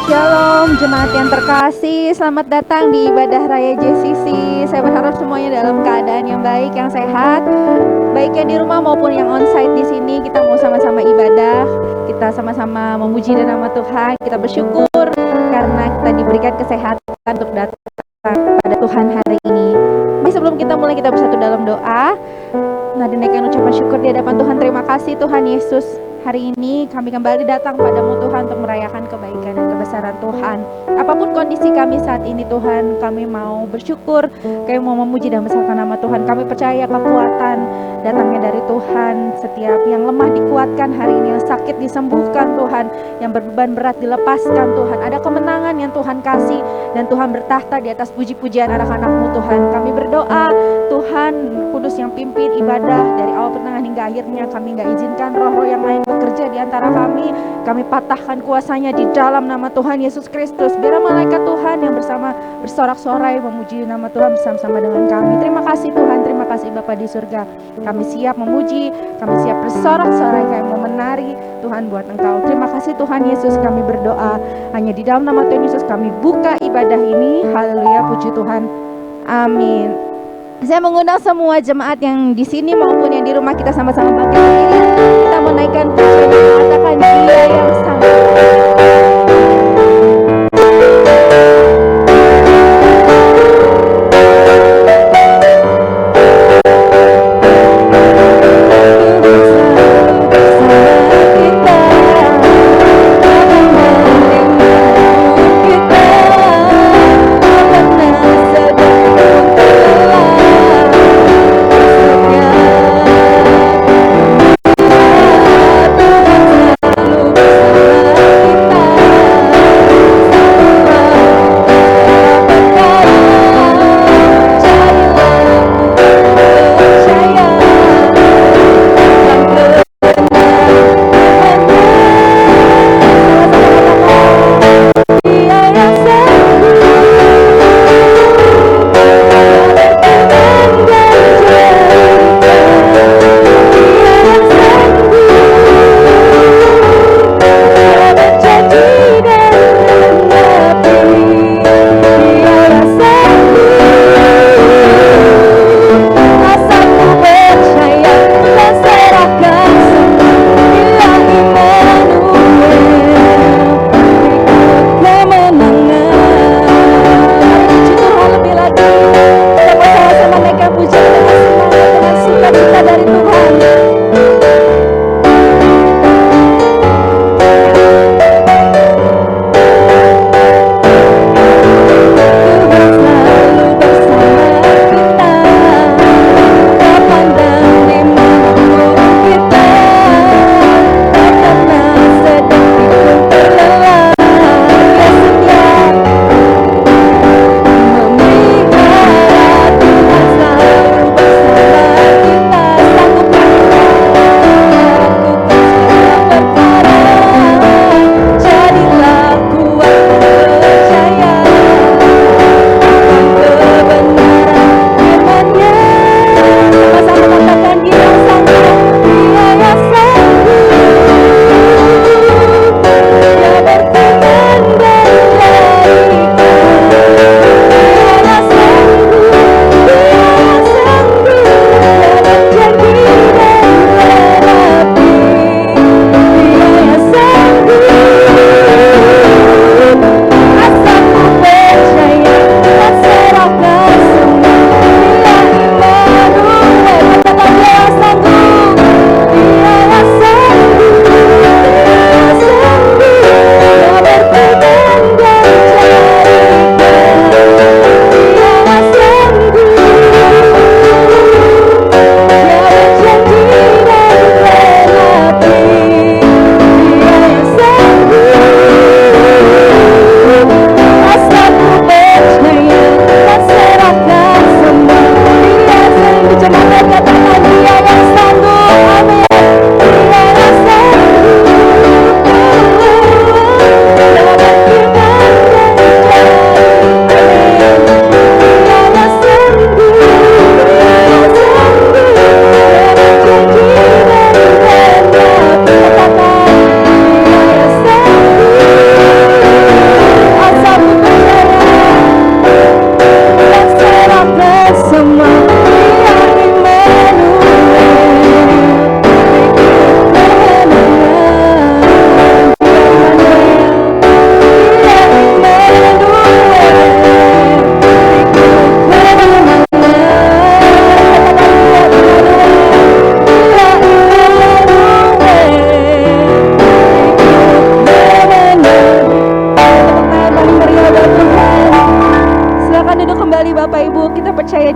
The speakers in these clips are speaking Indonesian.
Shalom jemaat yang terkasih, selamat datang di ibadah Raya JCC. Saya berharap semuanya dalam keadaan yang baik, yang sehat, baik yang di rumah maupun yang onsite di sini. Kita mau sama-sama ibadah, kita sama-sama memuji dan nama Tuhan. Kita bersyukur karena kita diberikan kesehatan untuk datang pada Tuhan hari ini. Tapi sebelum kita mulai, kita bersatu dalam doa. Nah, dinaikkan ucapan syukur di hadapan Tuhan. Terima kasih Tuhan Yesus. Hari ini kami kembali datang padamu Tuhan untuk merayakan kebaikan dan kebesaran Tuhan. Apapun kondisi kami saat ini Tuhan, kami mau bersyukur, kami mau memuji dan membesarkan nama Tuhan. Kami percaya kekuatan datangnya dari Tuhan. Setiap yang lemah dikuatkan hari ini, yang sakit disembuhkan Tuhan, yang berbeban berat dilepaskan Tuhan. Ada kemenangan yang Tuhan kasih dan Tuhan bertahta di atas puji-pujian anak-anak-Mu Tuhan. Kami berdoa Tuhan Kudus yang pimpin ibadah dari awal pertengahan hingga akhirnya. Kami gak izinkan roh-roh yang lain bekerja di antara kami. Kami patahkan kuasanya di dalam nama Tuhan Yesus Kristus. Biar malaikat Tuhan yang bersama bersorak-sorai memuji nama Tuhan bersama-sama dengan kami. Terima kasih Tuhan, terima kasih Bapa di surga. Kami siap memuji, kami siap bersorak-sorai, kami mau menari Tuhan buat Engkau. Terima kasih Tuhan Yesus, kami berdoa hanya di dalam nama Tuhan Yesus kami buka ibadah ini. Haleluya, puji Tuhan. Amin. Saya mengundang semua jemaat yang di sini maupun yang di rumah, kita sama-sama bangkit berdiri. Kita menaikkan pujian dan mengatakan Dia yang sangat. Selalu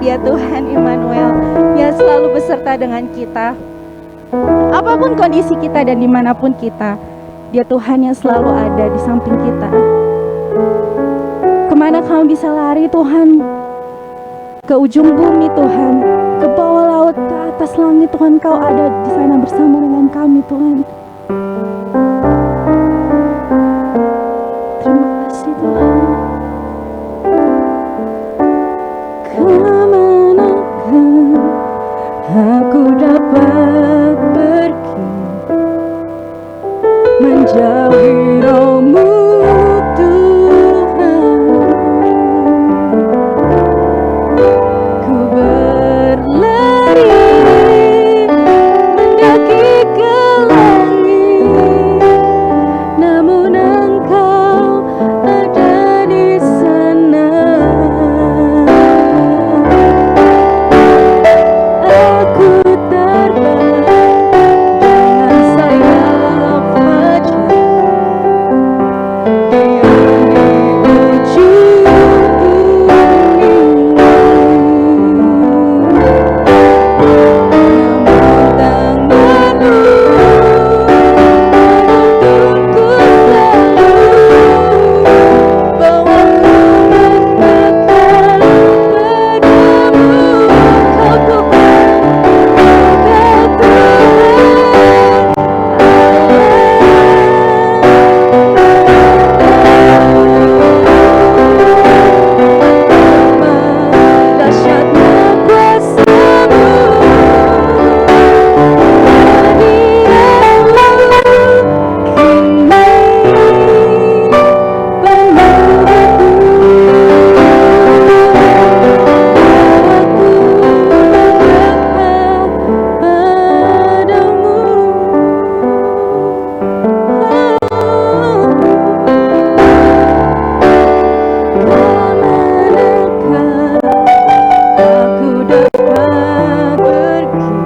Dia Tuhan Immanuel yang selalu beserta dengan kita. Apapun kondisi kita dan dimanapun kita, Dia Tuhan yang selalu ada di samping kita. Kemana kami bisa lari Tuhan? Ke ujung bumi Tuhan, ke bawah laut, ke atas langit Tuhan, Kau ada di sana bersama dengan kami Tuhan. Terima kasih Tuhan. Kemanakah aku dapat pergi menjauhi Roh-Mu Tuhan? Ku berlari mendaki ke langit, namun Engkau ada di sana. Aku terbang dengan sayap fajar, diam di ujung bumi. Namun tangan-Mu menuntunku selalu, bawaku mendekatkan padamu. Kau Tuhan, Kau Tuhan, dahsyatnya kuasa-Mu, hadirat-Mu kini penuh aku dapat pergi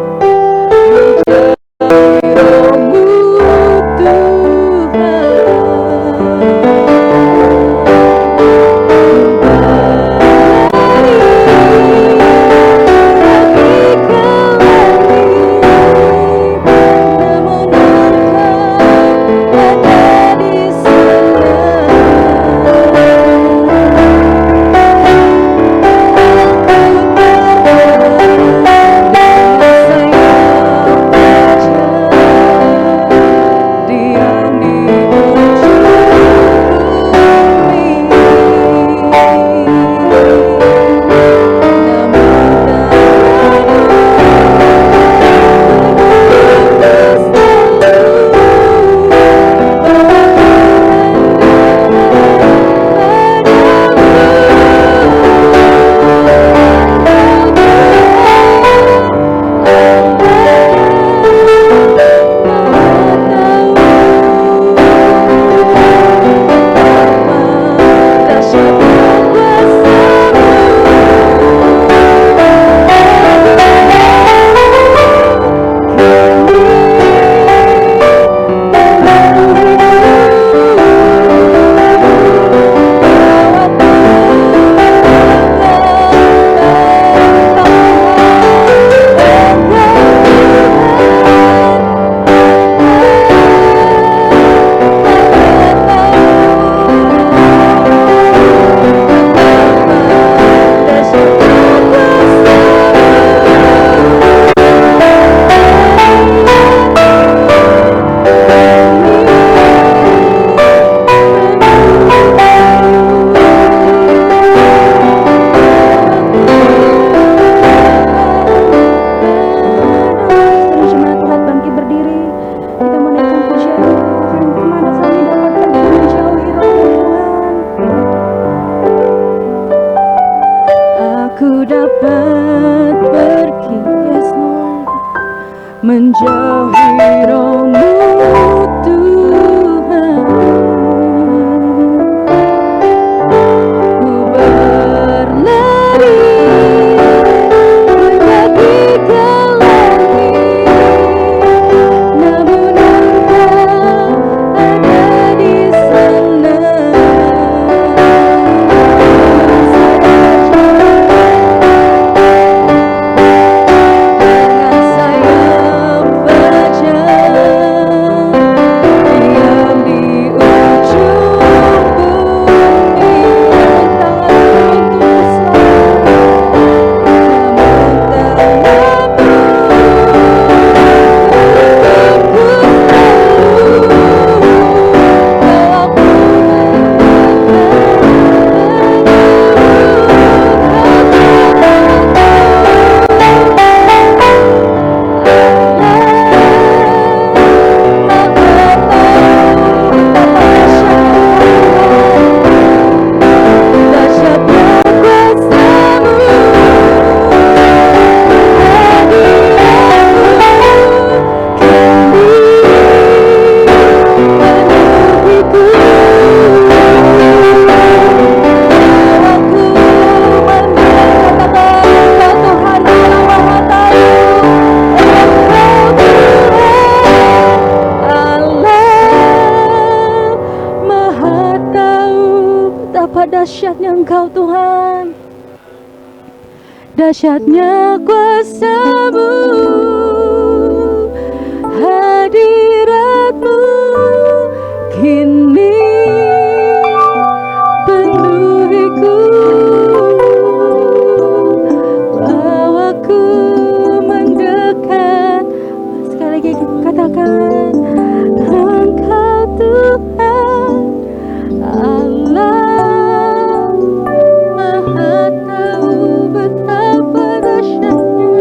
menjauhi Roh-Mu Tuhan. Aku dapat pergi, yes Lord, menjauhi Roh-Mu Tuhan. Ku berlari mendaki ke langit, namun Engkau ada di sana. Betapa dahsyatnya Engkau Tuhan, dahsyatnya kuasa-Mu, hadirat-Mu kini penuhiku, bawaku mendekat. Sekali lagi katakan, Engkau Tuhan Allah, Maha tahu betapa dahsyatnya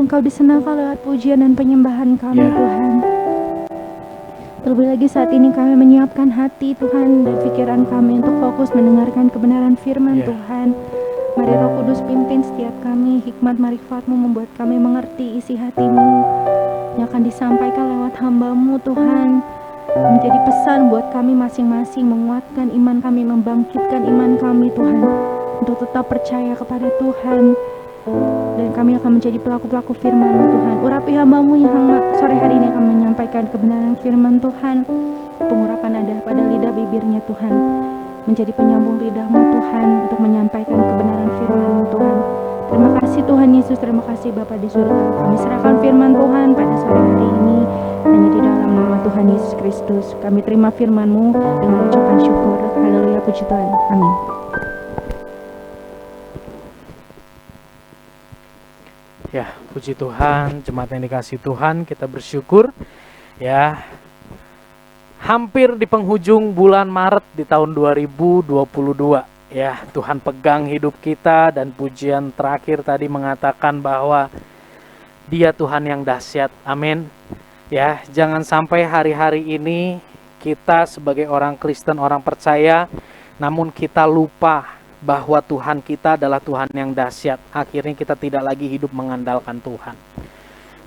Engkau disenangkan lewat pujian dan penyembahan kami, Tuhan. Terlebih lagi saat ini kami menyiapkan hati, Tuhan, dan pikiran kami untuk fokus mendengarkan kebenaran firman, Tuhan. Mari Roh Kudus pimpin setiap kami, hikmat marifat-Mu membuat kami mengerti isi hati-Mu yang akan disampaikan lewat hamba-Mu, Tuhan. Menjadi pesan buat kami masing-masing, menguatkan iman kami, membangkitkan iman kami, Tuhan, untuk tetap percaya kepada Tuhan. Dan kami akan menjadi pelaku-pelaku firman-Mu, Tuhan. Urapi hamba-Mu yang sore hari ini akan menyampaikan kebenaran firman Tuhan. Pengurapan nada pada lidah bibirnya, Tuhan, menjadi penyambung lidah-Mu, Tuhan, untuk menyampaikan kebenaran firman-Mu, Tuhan. Terima kasih Tuhan Yesus, terima kasih Bapa di surga. Kami serahkan firman Tuhan pada sore hari ini, hanya di dalam nama Tuhan Yesus Kristus. Kami terima firman-Mu dengan ucapan syukur. Haleluya, puji Tuhan. Amin. Ya, puji Tuhan, jemaat yang dikasihi Tuhan, kita bersyukur ya. Hampir di penghujung bulan Maret di tahun 2022 ya, Tuhan pegang hidup kita, dan pujian terakhir tadi mengatakan bahwa Dia Tuhan yang dahsyat. Amin. Ya, jangan sampai hari-hari ini kita sebagai orang Kristen, orang percaya, namun kita lupa bahwa Tuhan kita adalah Tuhan yang dahsyat. Akhirnya kita tidak lagi hidup mengandalkan Tuhan.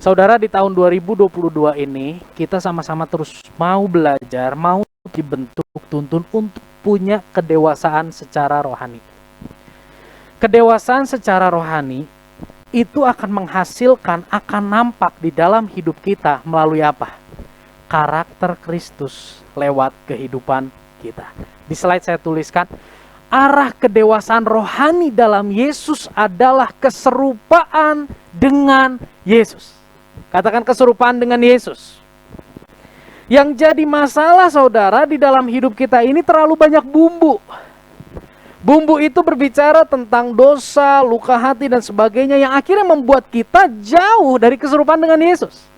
Saudara, di tahun 2022 ini kita sama-sama terus mau belajar, mau dibentuk, tuntun untuk punya kedewasaan secara rohani. Kedewasaan secara rohani itu akan menghasilkan, akan nampak di dalam hidup kita melalui apa? Karakter Kristus lewat kehidupan kita. Di slide saya tuliskan, arah kedewasaan rohani dalam Yesus adalah keserupaan dengan Yesus. Katakan keserupaan dengan Yesus. Yang jadi masalah saudara di dalam hidup kita ini terlalu banyak bumbu. Bumbu itu berbicara tentang dosa, luka hati dan sebagainya yang akhirnya membuat kita jauh dari keserupaan dengan Yesus.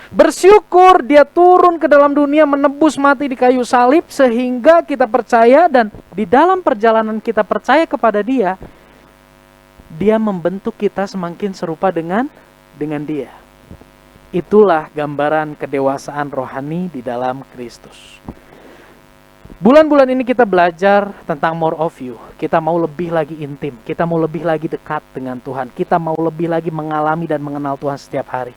Bersyukur Dia turun ke dalam dunia menebus mati di kayu salib sehingga kita percaya, dan di dalam perjalanan kita percaya kepada Dia, Dia membentuk kita semakin serupa dengan Dia. Itulah gambaran kedewasaan rohani di dalam Kristus. Bulan-bulan ini kita belajar tentang more of you. Kita mau lebih lagi intim, kita mau lebih lagi dekat dengan Tuhan, kita mau lebih lagi mengalami dan mengenal Tuhan setiap hari.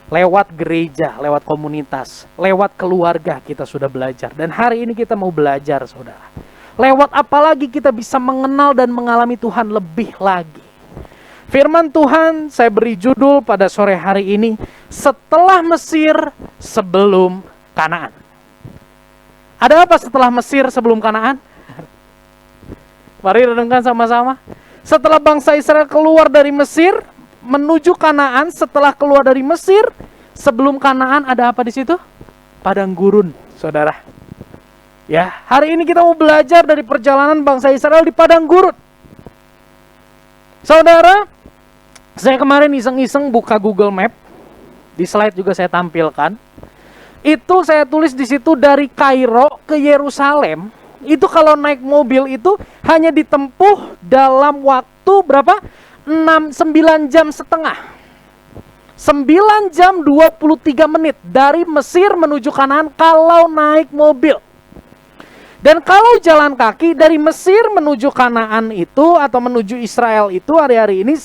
Lewat gereja, lewat komunitas, lewat keluarga kita sudah belajar. Dan hari ini kita mau belajar, saudara. Lewat apa lagi kita bisa mengenal dan mengalami Tuhan lebih lagi. Firman Tuhan saya beri judul pada sore hari ini, setelah Mesir sebelum Kanaan. Ada apa setelah Mesir sebelum Kanaan? Mari renungkan sama-sama. Setelah bangsa Israel keluar dari Mesir menuju Kanaan, setelah keluar dari Mesir, sebelum Kanaan ada apa di situ? Padang gurun, saudara. Ya, hari ini kita mau belajar dari perjalanan bangsa Israel di padang gurun. Saudara, saya kemarin iseng-iseng buka Google Map. Di slide juga saya tampilkan. Itu saya tulis di situ dari Kairo ke Yerusalem. Itu kalau naik mobil itu hanya ditempuh dalam waktu berapa? 9 jam setengah. 9 jam 23 menit dari Mesir menuju Kanaan kalau naik mobil. Dan kalau jalan kaki dari Mesir menuju Kanaan itu atau menuju Israel itu hari-hari ini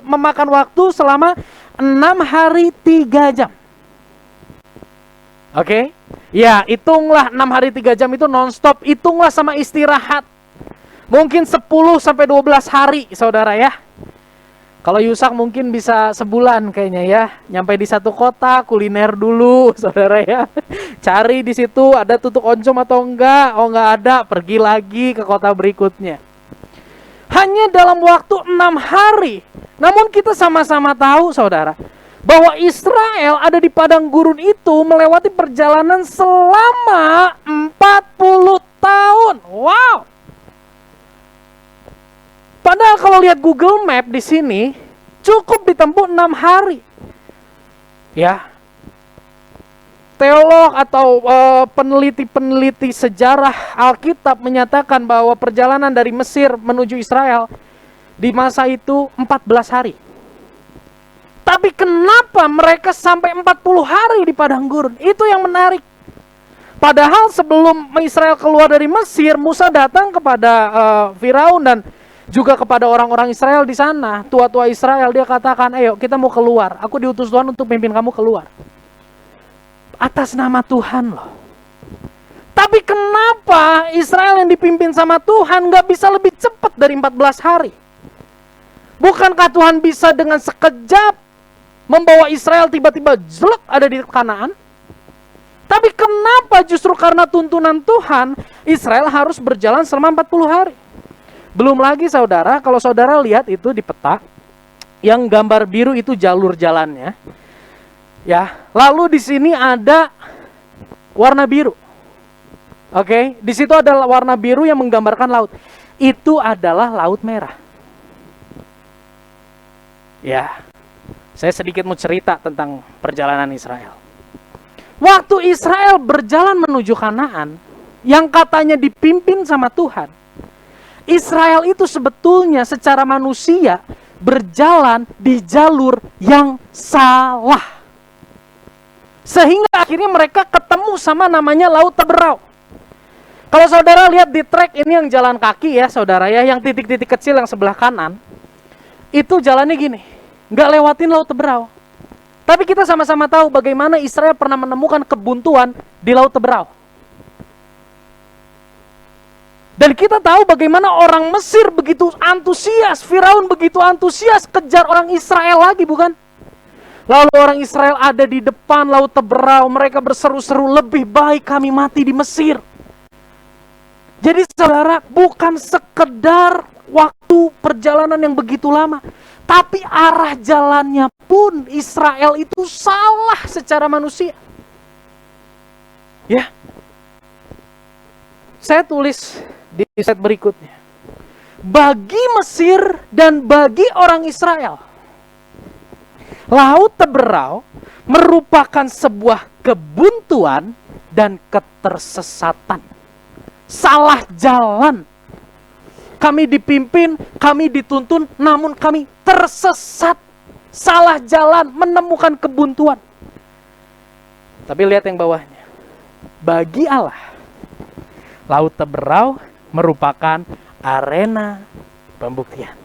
memakan waktu selama 6 hari 3 jam. Oke? Ya, hitunglah 6 hari 3 jam itu non-stop, hitunglah sama istirahat. Mungkin 10 sampai 12 hari, saudara ya. Kalau Yusak mungkin bisa sebulan kayaknya ya. Nyampe di satu kota, kuliner dulu, saudara ya. Cari di situ ada tutuk oncom atau enggak. Oh, enggak ada, pergi lagi ke kota berikutnya. Hanya dalam waktu 6 hari. Namun kita sama-sama tahu, saudara, bahwa Israel ada di padang gurun itu melewati perjalanan selama 40 tahun. Wow! Padahal kalau lihat Google Map di sini cukup ditempuh 6 hari. Ya. Teolog atau peneliti-peneliti sejarah Alkitab menyatakan bahwa perjalanan dari Mesir menuju Israel di masa itu 14 hari. Tapi kenapa mereka sampai 40 hari di padang gurun? Itu yang menarik. Padahal sebelum Israel keluar dari Mesir, Musa datang kepada Firaun dan juga kepada orang-orang Israel di sana, tua-tua Israel. Dia katakan, ayo kita mau keluar. Aku diutus Tuhan untuk pimpin kamu keluar. Atas nama Tuhan loh. Tapi kenapa Israel yang dipimpin sama Tuhan gak bisa lebih cepat dari 14 hari? Bukankah Tuhan bisa dengan sekejap membawa Israel tiba-tiba jelek ada di Kanaan? Tapi kenapa justru karena tuntunan Tuhan, Israel harus berjalan selama 40 hari? Belum lagi saudara, kalau saudara lihat itu di peta, yang gambar biru itu jalur jalannya. Ya, lalu di sini ada warna biru. Oke, di situ ada warna biru yang menggambarkan laut. Itu adalah Laut Merah. Ya, saya sedikit mau cerita tentang perjalanan Israel. Waktu Israel berjalan menuju Kanaan, yang katanya dipimpin sama Tuhan, Israel itu sebetulnya secara manusia berjalan di jalur yang salah. Sehingga akhirnya mereka ketemu sama namanya Laut Teberau. Kalau saudara lihat di trek ini yang jalan kaki ya saudara ya, yang titik-titik kecil yang sebelah kanan, itu jalannya gini, nggak lewatin Laut Teberau. Tapi kita sama-sama tahu bagaimana Israel pernah menemukan kebuntuan di Laut Teberau. Dan kita tahu bagaimana orang Mesir begitu antusias, Firaun begitu antusias kejar orang Israel lagi, bukan? Lalu orang Israel ada di depan Laut Teberau, mereka berseru-seru, lebih baik kami mati di Mesir. Jadi saudara, bukan sekedar waktu perjalanan yang begitu lama, tapi arah jalannya pun Israel itu salah secara manusia. Ya. Saya tulis di slide berikutnya. Bagi Mesir dan bagi orang Israel, Laut Teberau merupakan sebuah kebuntuan dan ketersesatan. Salah jalan. Kami dipimpin, kami dituntun, namun kami tersesat. Salah jalan, menemukan kebuntuan. Tapi lihat yang bawahnya. Bagi Allah, Laut Teberau merupakan arena pembuktian.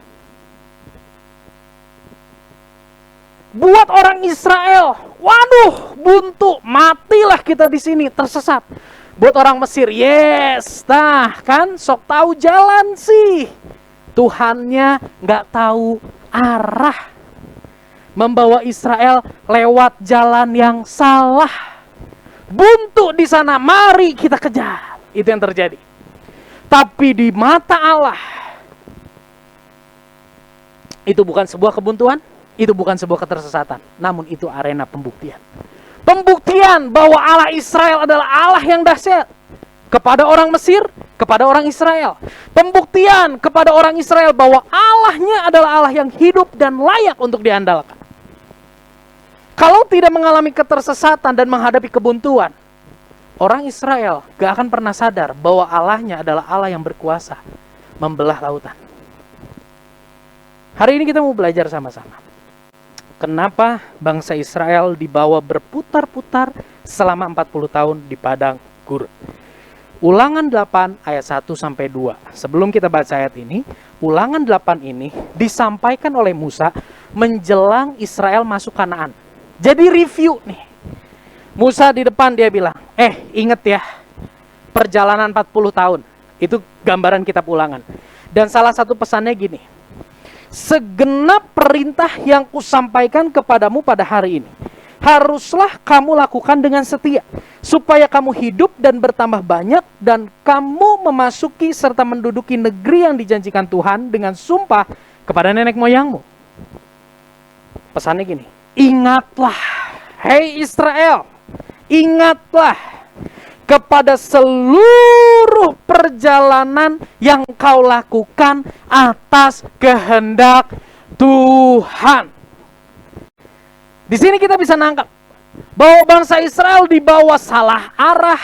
Buat orang Israel, waduh, buntu, matilah kita di sini, tersesat. Buat orang Mesir, yes, nah kan, sok tahu jalan sih. Tuhannya nggak tahu arah, membawa Israel lewat jalan yang salah. Buntu di sana, mari kita kejar. Itu yang terjadi. Tapi di mata Allah, itu bukan sebuah kebuntuan, itu bukan sebuah ketersesatan, namun itu arena pembuktian. Pembuktian bahwa Allah Israel adalah Allah yang dahsyat kepada orang Mesir, kepada orang Israel. Pembuktian kepada orang Israel bahwa Allahnya adalah Allah yang hidup dan layak untuk diandalkan. Kalau tidak mengalami ketersesatan dan menghadapi kebuntuan, orang Israel gak akan pernah sadar bahwa Allahnya adalah Allah yang berkuasa membelah lautan. Hari ini kita mau belajar sama-sama. Kenapa bangsa Israel dibawa berputar-putar selama 40 tahun di padang gurun. Ulangan 8 ayat 1-2. Sebelum kita baca ayat ini, Ulangan 8 ini disampaikan oleh Musa menjelang Israel masuk Kanaan. Jadi review nih. Musa di depan dia bilang, inget ya, perjalanan 40 tahun. Itu gambaran kitab Ulangan. Dan salah satu pesannya gini, segenap perintah yang kusampaikan kepadamu pada hari ini, haruslah kamu lakukan dengan setia, supaya kamu hidup dan bertambah banyak, dan kamu memasuki serta menduduki negeri yang dijanjikan Tuhan dengan sumpah kepada nenek moyangmu. Pesannya gini, ingatlah, hei Israel, ingatlah kepada seluruh perjalanan yang kau lakukan atas kehendak Tuhan. Di sini kita bisa nangkap bahwa bangsa Israel dibawa salah arah.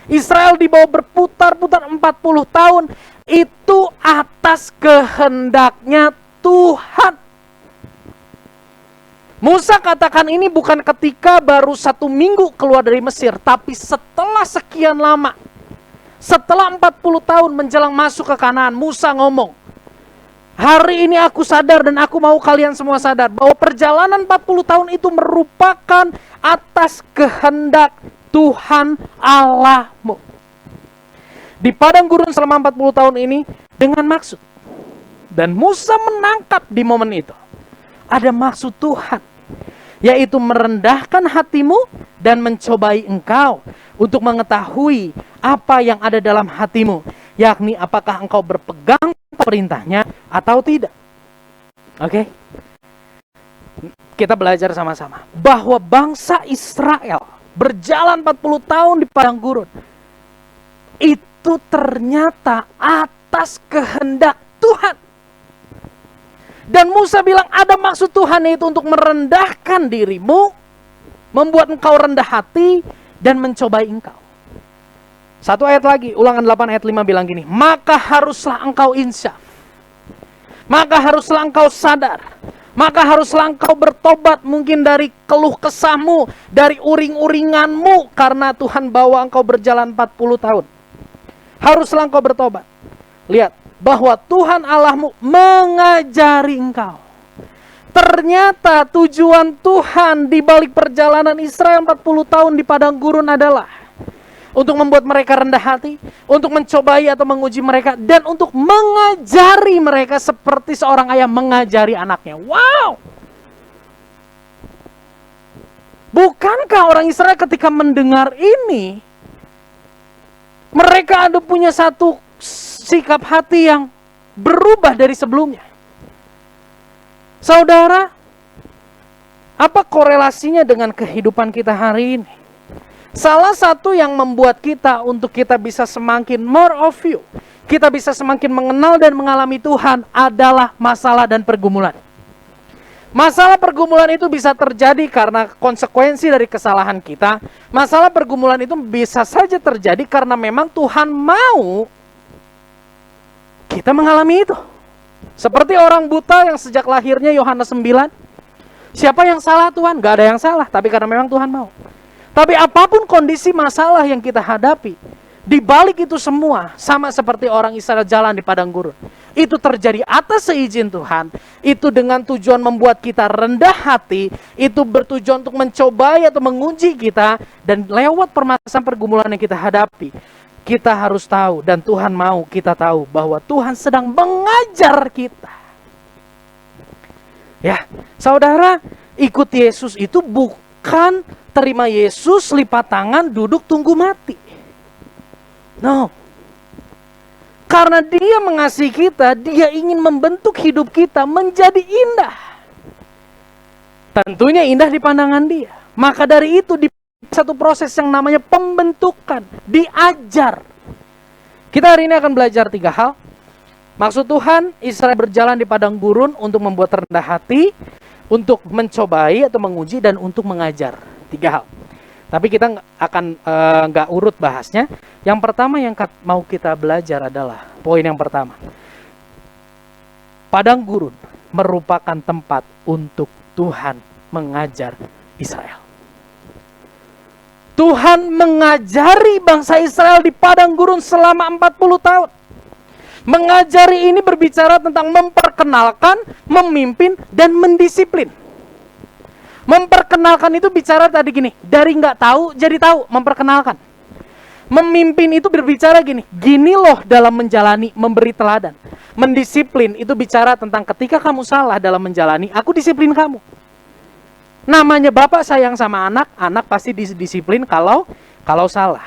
Israel dibawa berputar-putar 40 tahun. Itu atas kehendaknya Tuhan. Musa katakan ini bukan ketika baru 1 minggu keluar dari Mesir, tapi setelah sekian lama. Setelah 40 tahun menjelang masuk ke Kanaan, Musa ngomong, hari ini aku sadar dan aku mau kalian semua sadar bahwa perjalanan 40 tahun itu merupakan atas kehendak Tuhan Allahmu. Di padang gurun selama 40 tahun ini dengan maksud. Dan Musa menangkap di momen itu. Ada maksud Tuhan, yaitu merendahkan hatimu dan mencobai engkau untuk mengetahui apa yang ada dalam hatimu, yakni apakah engkau berpegang perintahnya atau tidak. Oke? Kita belajar sama-sama bahwa bangsa Israel berjalan 40 tahun di padang gurun. Itu ternyata atas kehendak Tuhan. Dan Musa bilang ada maksud Tuhan, yaitu untuk merendahkan dirimu, membuat engkau rendah hati, dan mencobai engkau. Satu ayat lagi, Ulangan 8 ayat 5 bilang gini, maka haruslah engkau insyaf, maka haruslah engkau sadar, maka haruslah engkau bertobat mungkin dari keluh kesahmu, dari uring-uringanmu, karena Tuhan bawa engkau berjalan 40 tahun. Haruslah engkau bertobat. Lihat, bahwa Tuhan Allahmu mengajari engkau. Ternyata tujuan Tuhan di balik perjalanan Israel 40 tahun di padang gurun adalah untuk membuat mereka rendah hati, untuk mencobai atau menguji mereka, dan untuk mengajari mereka seperti seorang ayah mengajari anaknya. Wow! Bukankah orang Israel ketika mendengar ini, mereka ada punya satu sikap hati yang berubah dari sebelumnya? Saudara, apa korelasinya dengan kehidupan kita hari ini? Salah satu yang membuat kita untuk kita bisa semakin more of you, kita bisa semakin mengenal dan mengalami Tuhan adalah masalah dan pergumulan. Masalah pergumulan itu bisa terjadi karena konsekuensi dari kesalahan kita. Masalah pergumulan itu bisa saja terjadi karena memang Tuhan mau kita mengalami itu. Seperti orang buta yang sejak lahirnya Yohanes 9. Siapa yang salah Tuhan? Gak ada yang salah, tapi karena memang Tuhan mau. Tapi apapun kondisi masalah yang kita hadapi, di balik itu semua, sama seperti orang Israel jalan di padang gurun, itu terjadi atas seizin Tuhan. Itu dengan tujuan membuat kita rendah hati, itu bertujuan untuk mencobai atau menguji kita, dan lewat permasalahan pergumulan yang kita hadapi, kita harus tahu, dan Tuhan mau kita tahu bahwa Tuhan sedang mengajar kita. Ya, saudara, ikut Yesus itu bukan terima Yesus, lipat tangan, duduk tunggu mati. No. Karena Dia mengasihi kita, Dia ingin membentuk hidup kita menjadi indah. Tentunya indah di pandangan Dia. Maka dari itu di satu proses yang namanya pembentukan, diajar. Kita hari ini akan belajar 3 hal. Maksud Tuhan, Israel berjalan di padang gurun untuk membuat rendah hati, untuk mencobai atau menguji, dan untuk mengajar. 3 hal. Tapi kita akan nggak urut bahasnya. Yang pertama yang mau kita belajar adalah poin yang pertama. Padang gurun merupakan tempat untuk Tuhan mengajar Israel. Tuhan mengajari bangsa Israel di padang gurun selama 40 tahun. Mengajari ini berbicara tentang memperkenalkan, memimpin, dan mendisiplin. Memperkenalkan itu bicara tadi gini, dari nggak tahu jadi tahu, memperkenalkan. Memimpin itu berbicara gini, gini loh dalam menjalani, memberi teladan. Mendisiplin itu bicara tentang ketika kamu salah dalam menjalani, aku disiplin kamu. Namanya bapak sayang sama anak, anak pasti disiplin kalau salah.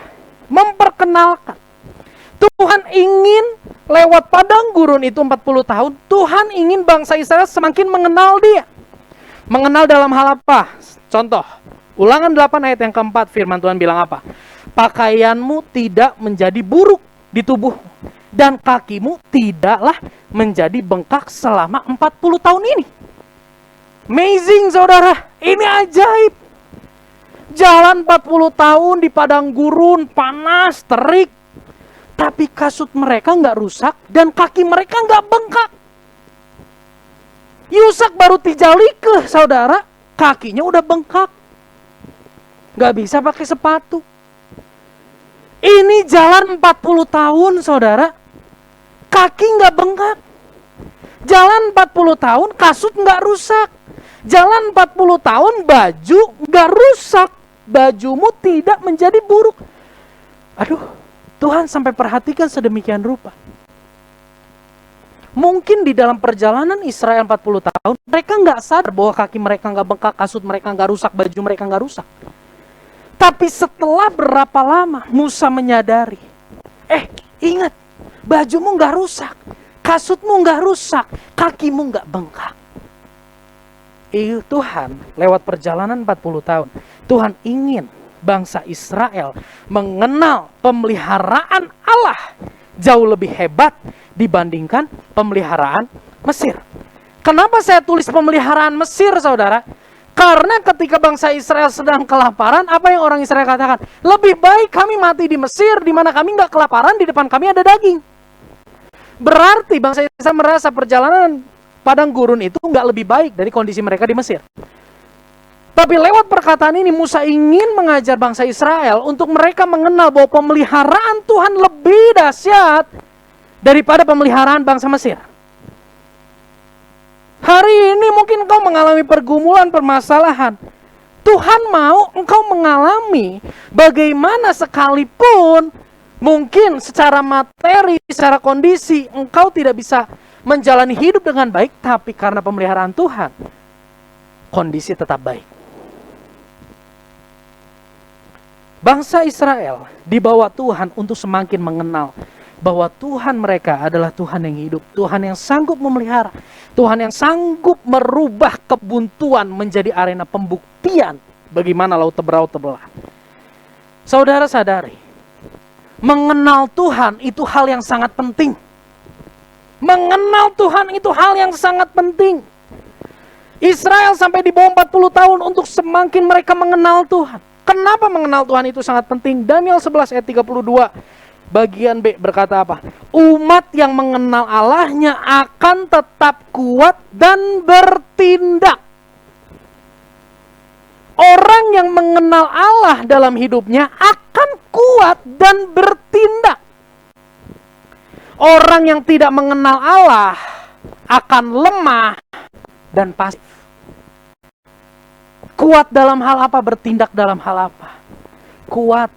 Memperkenalkan. Tuhan ingin lewat padang gurun itu 40 tahun, Tuhan ingin bangsa Israel semakin mengenal Dia. Mengenal dalam hal apa? Contoh, Ulangan 8 ayat yang keempat, firman Tuhan bilang apa? Pakaianmu tidak menjadi buruk di tubuhmu, dan kakimu tidaklah menjadi bengkak selama 40 tahun ini. Amazing, saudara. Ini ajaib. Jalan 40 tahun di padang gurun, panas, terik, tapi kasut mereka nggak rusak, dan kaki mereka nggak bengkak. Yusak baru tijalike, saudara. kakinya udah bengkak. Gak bisa pakai sepatu. Ini jalan 40 tahun saudara, kaki gak bengkak. Jalan 40 tahun, kasut gak rusak. Jalan 40 tahun, baju gak rusak. Bajumu tidak menjadi buruk. Aduh, Tuhan sampai perhatikan sedemikian rupa. Mungkin di dalam perjalanan Israel 40 tahun, mereka gak sadar bahwa kaki mereka gak bengkak, kasut mereka gak rusak, baju mereka gak rusak. Tapi setelah berapa lama Musa menyadari, ingat, bajumu gak rusak, kasutmu gak rusak, kakimu gak bengkak. Tuhan lewat perjalanan 40 tahun, Tuhan ingin bangsa Israel mengenal pemeliharaan Allah jauh lebih hebat dibandingkan pemeliharaan Mesir. Kenapa saya tulis pemeliharaan Mesir, saudara? Karena ketika bangsa Israel sedang kelaparan, apa yang orang Israel katakan? Lebih baik kami mati di Mesir, di mana kami nggak kelaparan, di depan kami ada daging. Berarti bangsa Israel merasa perjalanan padang gurun itu nggak lebih baik dari kondisi mereka di Mesir. Tapi lewat perkataan ini Musa ingin mengajar bangsa Israel untuk mereka mengenal bahwa pemeliharaan Tuhan lebih dahsyat daripada pemeliharaan bangsa Mesir. Hari ini mungkin engkau mengalami pergumulan, permasalahan. Tuhan mau engkau mengalami bagaimana sekalipun mungkin secara materi, secara kondisi engkau tidak bisa menjalani hidup dengan baik, tapi karena pemeliharaan Tuhan, kondisi tetap baik. Bangsa Israel dibawa Tuhan untuk semakin mengenal bahwa Tuhan mereka adalah Tuhan yang hidup, Tuhan yang sanggup memelihara, Tuhan yang sanggup merubah kebuntuan menjadi arena pembuktian bagaimana laut Teberau terbelah. Saudara sadari, mengenal Tuhan itu hal yang sangat penting. Mengenal Tuhan itu hal yang sangat penting. Israel sampai di bawah 40 tahun untuk semakin mereka mengenal Tuhan. Kenapa mengenal Tuhan itu sangat penting? Daniel 11 ayat 32 bagian B berkata apa? Umat yang mengenal Allahnya akan tetap kuat dan bertindak. Orang yang mengenal Allah dalam hidupnya akan kuat dan bertindak. Orang yang tidak mengenal Allah akan lemah dan pasif. Kuat dalam hal apa? Bertindak dalam hal apa? Kuat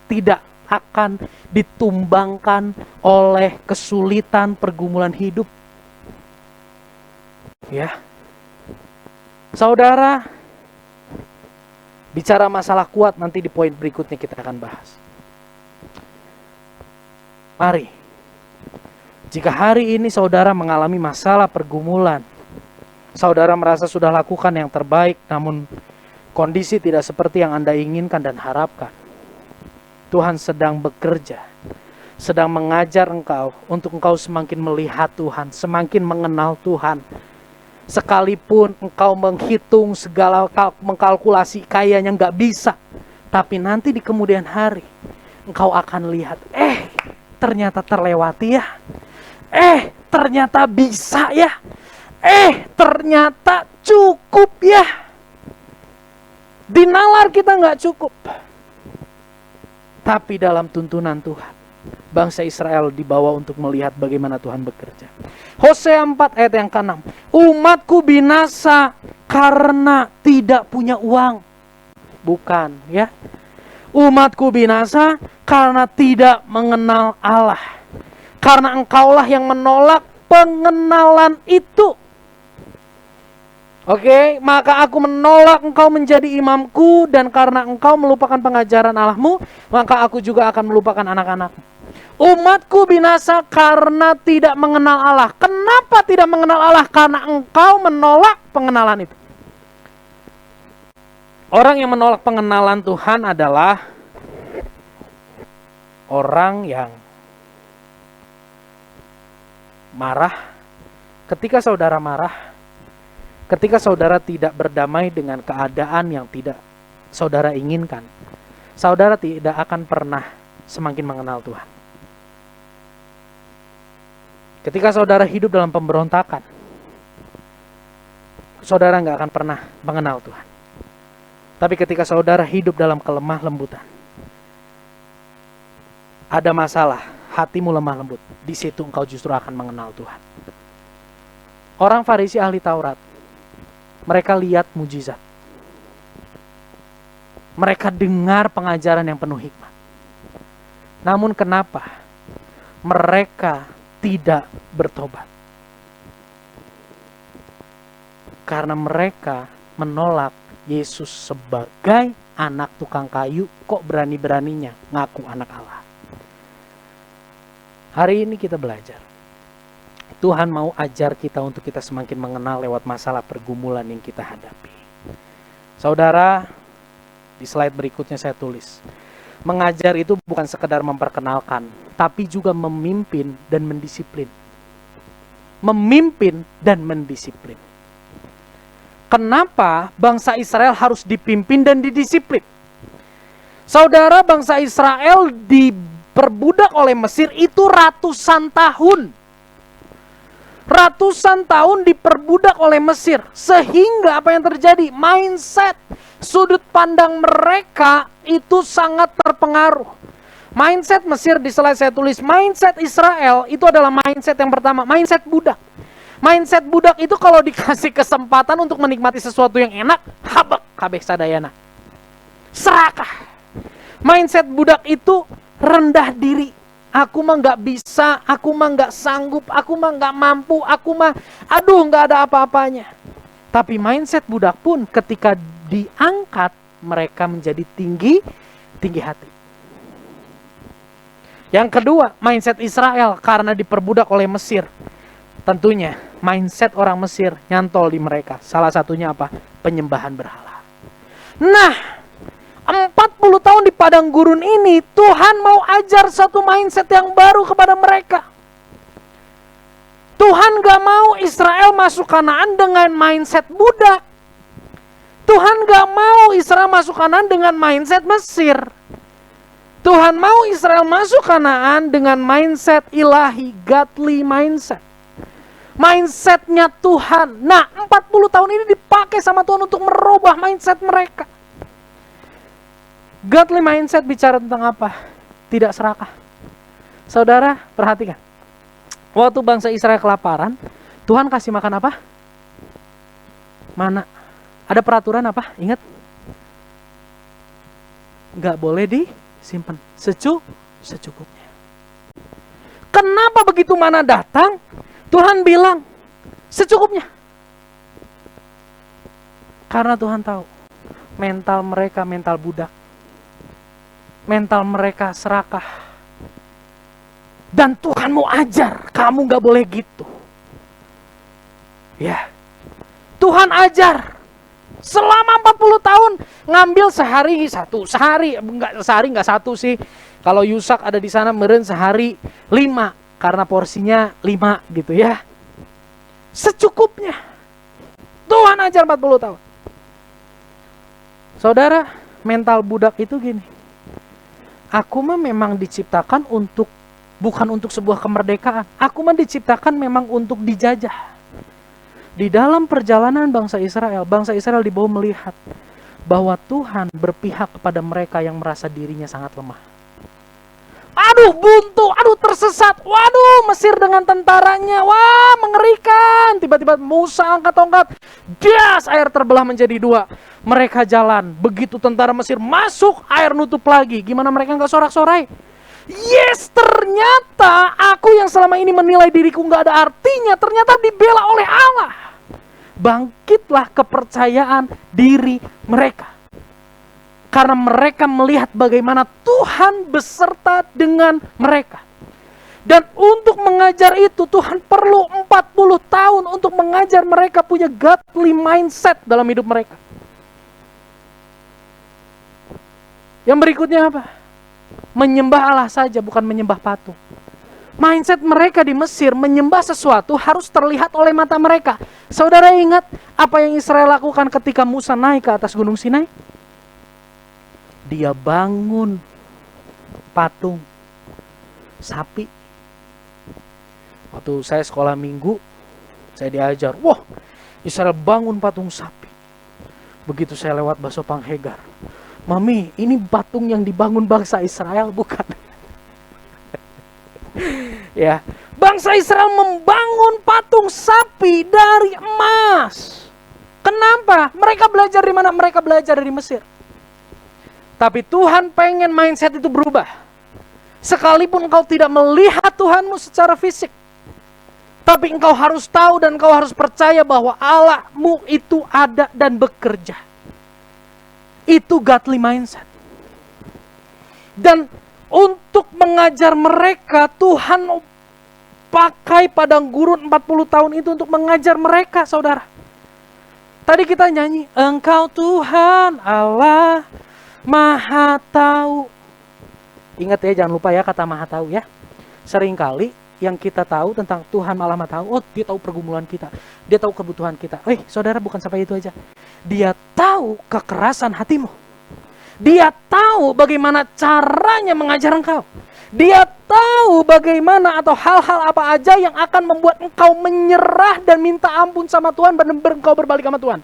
tidak akan ditumbangkan oleh kesulitan pergumulan hidup. Ya. Saudara, bicara masalah kuat nanti di poin berikutnya kita akan bahas. Mari. Jika hari ini saudara mengalami masalah pergumulan, saudara merasa sudah lakukan yang terbaik, namun kondisi tidak seperti yang Anda inginkan dan harapkan. Tuhan sedang bekerja, sedang mengajar engkau untuk engkau semakin melihat Tuhan, semakin mengenal Tuhan. Sekalipun engkau menghitung segala, mengkalkulasi kayaknya nggak bisa, tapi nanti di kemudian hari engkau akan lihat, ternyata terlewati ya, ternyata bisa ya, ternyata cukup ya. Di nalar kita nggak cukup. Tapi dalam tuntunan Tuhan, bangsa Israel dibawa untuk melihat bagaimana Tuhan bekerja. Hosea 4 ayat yang ke-6. Umatku binasa karena tidak punya uang. Bukan, ya. Umatku binasa karena tidak mengenal Allah. Karena engkaulah yang menolak pengenalan itu. Oke, maka aku menolak engkau menjadi imamku, dan karena engkau melupakan pengajaran Allahmu, maka aku juga akan melupakan anak-anakmu. Umatku binasa karena tidak mengenal Allah. Kenapa tidak mengenal Allah? Karena engkau menolak pengenalan itu. Orang yang menolak pengenalan Tuhan adalah orang yang marah. Ketika saudara marah, ketika saudara tidak berdamai dengan keadaan yang tidak saudara inginkan, saudara tidak akan pernah semakin mengenal Tuhan. Ketika saudara hidup dalam pemberontakan, saudara nggak akan pernah mengenal Tuhan. Tapi ketika saudara hidup dalam kelemah lembutan, ada masalah, hatimu lemah lembut, di situ engkau justru akan mengenal Tuhan. Orang Farisi ahli Taurat, mereka lihat mujizat. Mereka dengar pengajaran yang penuh hikmat. Namun kenapa mereka tidak bertobat? Karena mereka menolak Yesus sebagai anak tukang kayu, kok berani-beraninya ngaku anak Allah. Hari ini kita belajar. Tuhan mau ajar kita untuk kita semakin mengenal lewat masalah pergumulan yang kita hadapi. Saudara, di slide berikutnya saya tulis, mengajar itu bukan sekedar memperkenalkan, tapi juga memimpin dan mendisiplin. Memimpin dan mendisiplin. Kenapa bangsa Israel harus dipimpin dan didisiplin? Saudara, bangsa Israel diperbudak oleh Mesir itu ratusan tahun. Ratusan tahun diperbudak oleh Mesir. Sehingga apa yang terjadi? Mindset, sudut pandang mereka itu sangat terpengaruh. Mindset Mesir, di slide saya tulis, mindset Israel itu adalah mindset yang pertama, mindset budak. Mindset budak itu kalau dikasih kesempatan untuk menikmati sesuatu yang enak, habek kabeh sadayana. Serakah. Mindset budak itu rendah diri. Aku mah nggak bisa, aku mah nggak sanggup, aku mah nggak mampu, aku mah aduh nggak ada apa-apanya. Tapi mindset budak pun ketika diangkat, mereka menjadi tinggi hati. Yang kedua, mindset Israel karena diperbudak oleh Mesir. Tentunya mindset orang Mesir nyantol di mereka. Salah satunya apa? Penyembahan berhala. Nah, 40 tahun di padang gurun ini Tuhan mau ajar satu mindset yang baru kepada mereka. Tuhan gak mau Israel masuk Kanaan dengan mindset budak. Tuhan gak mau Israel masuk Kanaan dengan mindset Mesir. Tuhan mau Israel masuk Kanaan dengan mindset ilahi, godly mindset. Mindsetnya Tuhan. Nah, 40 tahun ini dipakai sama Tuhan untuk merubah mindset mereka. Godly mindset bicara tentang apa? Tidak serakah. Saudara, perhatikan. Waktu bangsa Israel kelaparan, Tuhan kasih makan apa? Mana? Ada peraturan apa? Ingat? Gak boleh disimpan. Secukupnya. Kenapa begitu mana datang? Tuhan bilang, secukupnya. Karena Tuhan tahu, mental mereka mental budak. Mental mereka serakah. Dan Tuhan mau ajar, kamu gak boleh gitu. Ya, Tuhan ajar. Selama 40 tahun, ngambil sehari satu. Sehari enggak satu sih. Kalau Yusak ada di sana, meren sehari 5. Karena porsinya 5 gitu ya. Secukupnya. Tuhan ajar 40 tahun. Saudara, mental budak itu gini. Aku mah memang diciptakan bukan untuk sebuah kemerdekaan. Aku mah diciptakan memang untuk dijajah. Di dalam perjalanan bangsa Israel dibawa melihat bahwa Tuhan berpihak kepada mereka yang merasa dirinya sangat lemah. Aduh buntu, aduh tersesat, waduh Mesir dengan tentaranya, wah mengerikan. Tiba-tiba Musa angkat tongkat, das, air terbelah menjadi 2. Mereka jalan, begitu tentara Mesir masuk, air nutup lagi. Gimana mereka gak sorak-sorai? Yes, ternyata aku yang selama ini menilai diriku gak ada artinya, ternyata dibela oleh Allah. Bangkitlah kepercayaan diri mereka. Karena mereka melihat bagaimana Tuhan beserta dengan mereka. Dan untuk mengajar itu Tuhan perlu 40 tahun untuk mengajar mereka punya godly mindset dalam hidup mereka. Yang berikutnya apa? Menyembah Allah saja, bukan menyembah patung. Mindset mereka di Mesir, menyembah sesuatu harus terlihat oleh mata mereka. Saudara ingat apa yang Israel lakukan ketika Musa naik ke atas Gunung Sinai? Dia bangun patung sapi. Waktu saya sekolah minggu, saya diajar, wah Israel bangun patung sapi. Begitu saya lewat Baso Panghegar, Mami, ini patung yang dibangun bangsa Israel bukan? Ya, bangsa Israel membangun patung sapi dari emas. Kenapa? Mereka belajar di mana? Mereka belajar dari Mesir. Tapi Tuhan pengen mindset itu berubah. Sekalipun engkau tidak melihat Tuhanmu secara fisik, tapi engkau harus tahu dan engkau harus percaya bahwa Allahmu itu ada dan bekerja. Itu godly mindset. Dan untuk mengajar mereka, Tuhan pakai padang gurun 40 tahun itu untuk mengajar mereka, saudara. Tadi kita nyanyi, Engkau Tuhan Allah Maha Tahu. Ingat ya, jangan lupa ya kata Maha Tahu ya. Seringkali yang kita tahu tentang Tuhan Allah Maha Tahu, oh dia tahu pergumulan kita, dia tahu kebutuhan kita. Saudara, bukan sampai itu aja. Dia tahu kekerasan hatimu. Dia tahu bagaimana caranya mengajar engkau. Dia tahu bagaimana atau hal-hal apa aja yang akan membuat engkau menyerah dan minta ampun sama Tuhan dan engkau berbalik sama Tuhan.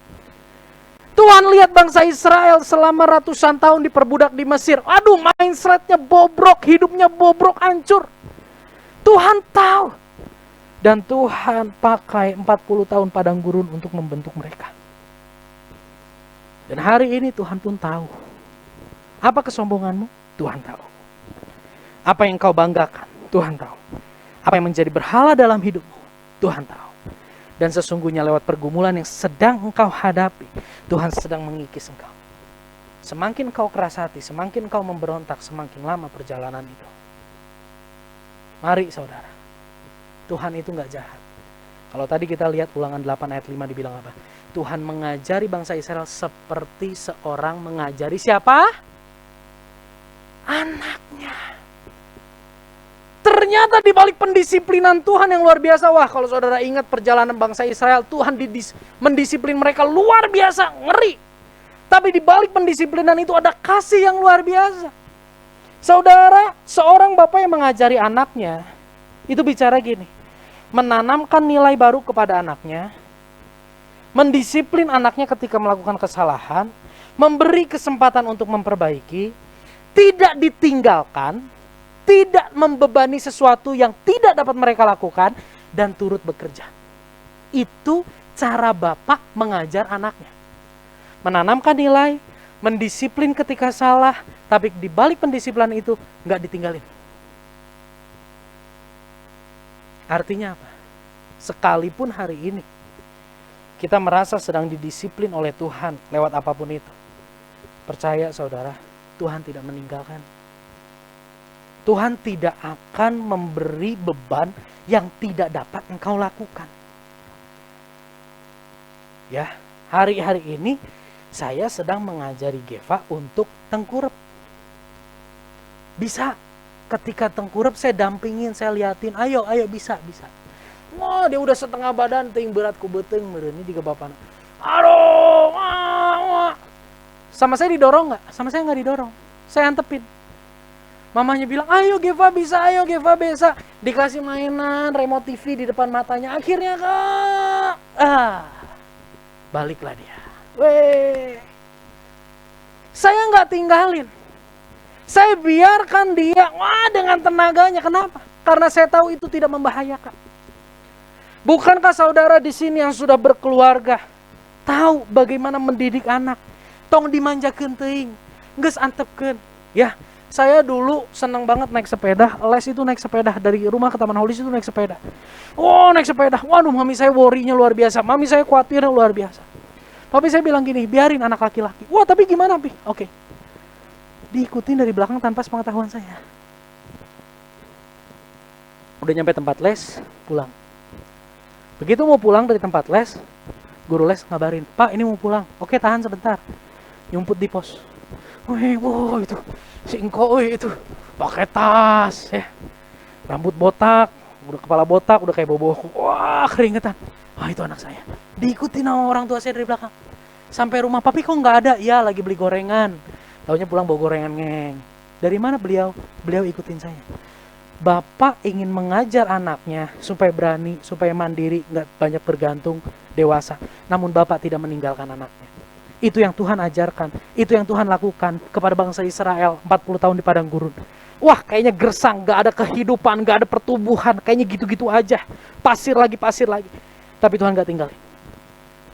Tuhan lihat bangsa Israel selama ratusan tahun diperbudak di Mesir. Aduh, mindsetnya bobrok, hidupnya bobrok, hancur. Tuhan tahu. Dan Tuhan pakai 40 tahun padang gurun untuk membentuk mereka. Dan hari ini Tuhan pun tahu. Apa kesombonganmu? Tuhan tahu. Apa yang kau banggakan? Tuhan tahu. Apa yang menjadi berhala dalam hidupmu? Tuhan tahu. Dan sesungguhnya lewat pergumulan yang sedang engkau hadapi, Tuhan sedang mengikis engkau. Semakin kau keras hati, semakin kau memberontak, semakin lama perjalanan itu. Mari saudara, Tuhan itu gak jahat. Kalau tadi kita lihat Ulangan 8 ayat 5 dibilang apa? Tuhan mengajari bangsa Israel seperti seorang mengajari siapa? Anaknya. Ternyata di balik pendisiplinan Tuhan yang luar biasa. Wah, kalau saudara ingat perjalanan bangsa Israel, Tuhan mendisiplin mereka luar biasa, ngeri. Tapi di balik pendisiplinan itu ada kasih yang luar biasa. Saudara, seorang bapak yang mengajari anaknya, itu bicara gini, menanamkan nilai baru kepada anaknya, mendisiplin anaknya ketika melakukan kesalahan, memberi kesempatan untuk memperbaiki, tidak ditinggalkan, tidak membebani sesuatu yang tidak dapat mereka lakukan, dan turut bekerja. Itu cara bapak mengajar anaknya. Menanamkan nilai, mendisiplin ketika salah, tapi di balik pendisiplinan itu nggak ditinggalin. Artinya apa? Sekalipun hari ini kita merasa sedang didisiplin oleh Tuhan lewat apapun itu, percaya saudara, Tuhan tidak meninggalkan. Tuhan tidak akan memberi beban yang tidak dapat engkau lakukan. Ya, hari-hari ini saya sedang mengajari Geva untuk tengkurap. Bisa, ketika tengkurap saya dampingin, saya liatin, ayo bisa. Wah, dia udah setengah badan, ting berat ku beteng, mereni di kebapan. Aduh, wah. Sama saya didorong nggak? Sama saya nggak didorong, saya antepin. Mamanya bilang, ayo Geva bisa. Dikasih mainan, remote TV di depan matanya. Akhirnya baliklah dia. Saya nggak tinggalin. Saya biarkan dia, dengan tenaganya. Kenapa? Karena saya tahu itu tidak membahayakan. Bukankah saudara di sini yang sudah berkeluarga tahu bagaimana mendidik anak? Tong dimanjakeun teuing, geus antepkeun. Ya, saya dulu senang banget naik sepeda. Les itu naik sepeda dari rumah ke Taman Holis itu naik sepeda. Naik sepeda. Waduh, mami saya worry-nya luar biasa. Mami saya khawatirnya luar biasa. Tapi saya bilang gini, biarin anak laki-laki. Wah, tapi gimana, Pi? Oke. Diikutin dari belakang tanpa sepengetahuan saya. Udah nyampe tempat les, pulang. Begitu mau pulang dari tempat les, guru les ngabarin, Pak ini mau pulang. Oke, tahan sebentar. Nyumput di pos. Wow, itu si engkau itu pakai tas ya, rambut botak, udah kepala botak, udah kayak bobo. Wah, keringetan. Wah, itu anak saya. Diikutin sama orang tua saya dari belakang. Sampai rumah, papi kok nggak ada? Ya, lagi beli gorengan. Taunya pulang bawa gorengan, ngeng. Dari mana beliau? Beliau ikutin saya. Bapak ingin mengajar anaknya supaya berani, supaya mandiri, nggak banyak bergantung dewasa, namun Bapa tidak meninggalkan anaknya. Itu yang Tuhan ajarkan, itu yang Tuhan lakukan kepada bangsa Israel 40 tahun di padang gurun. Wah, kayaknya gersang, gak ada kehidupan, gak ada pertumbuhan, kayaknya gitu-gitu aja. Pasir lagi. Tapi Tuhan gak tinggalin.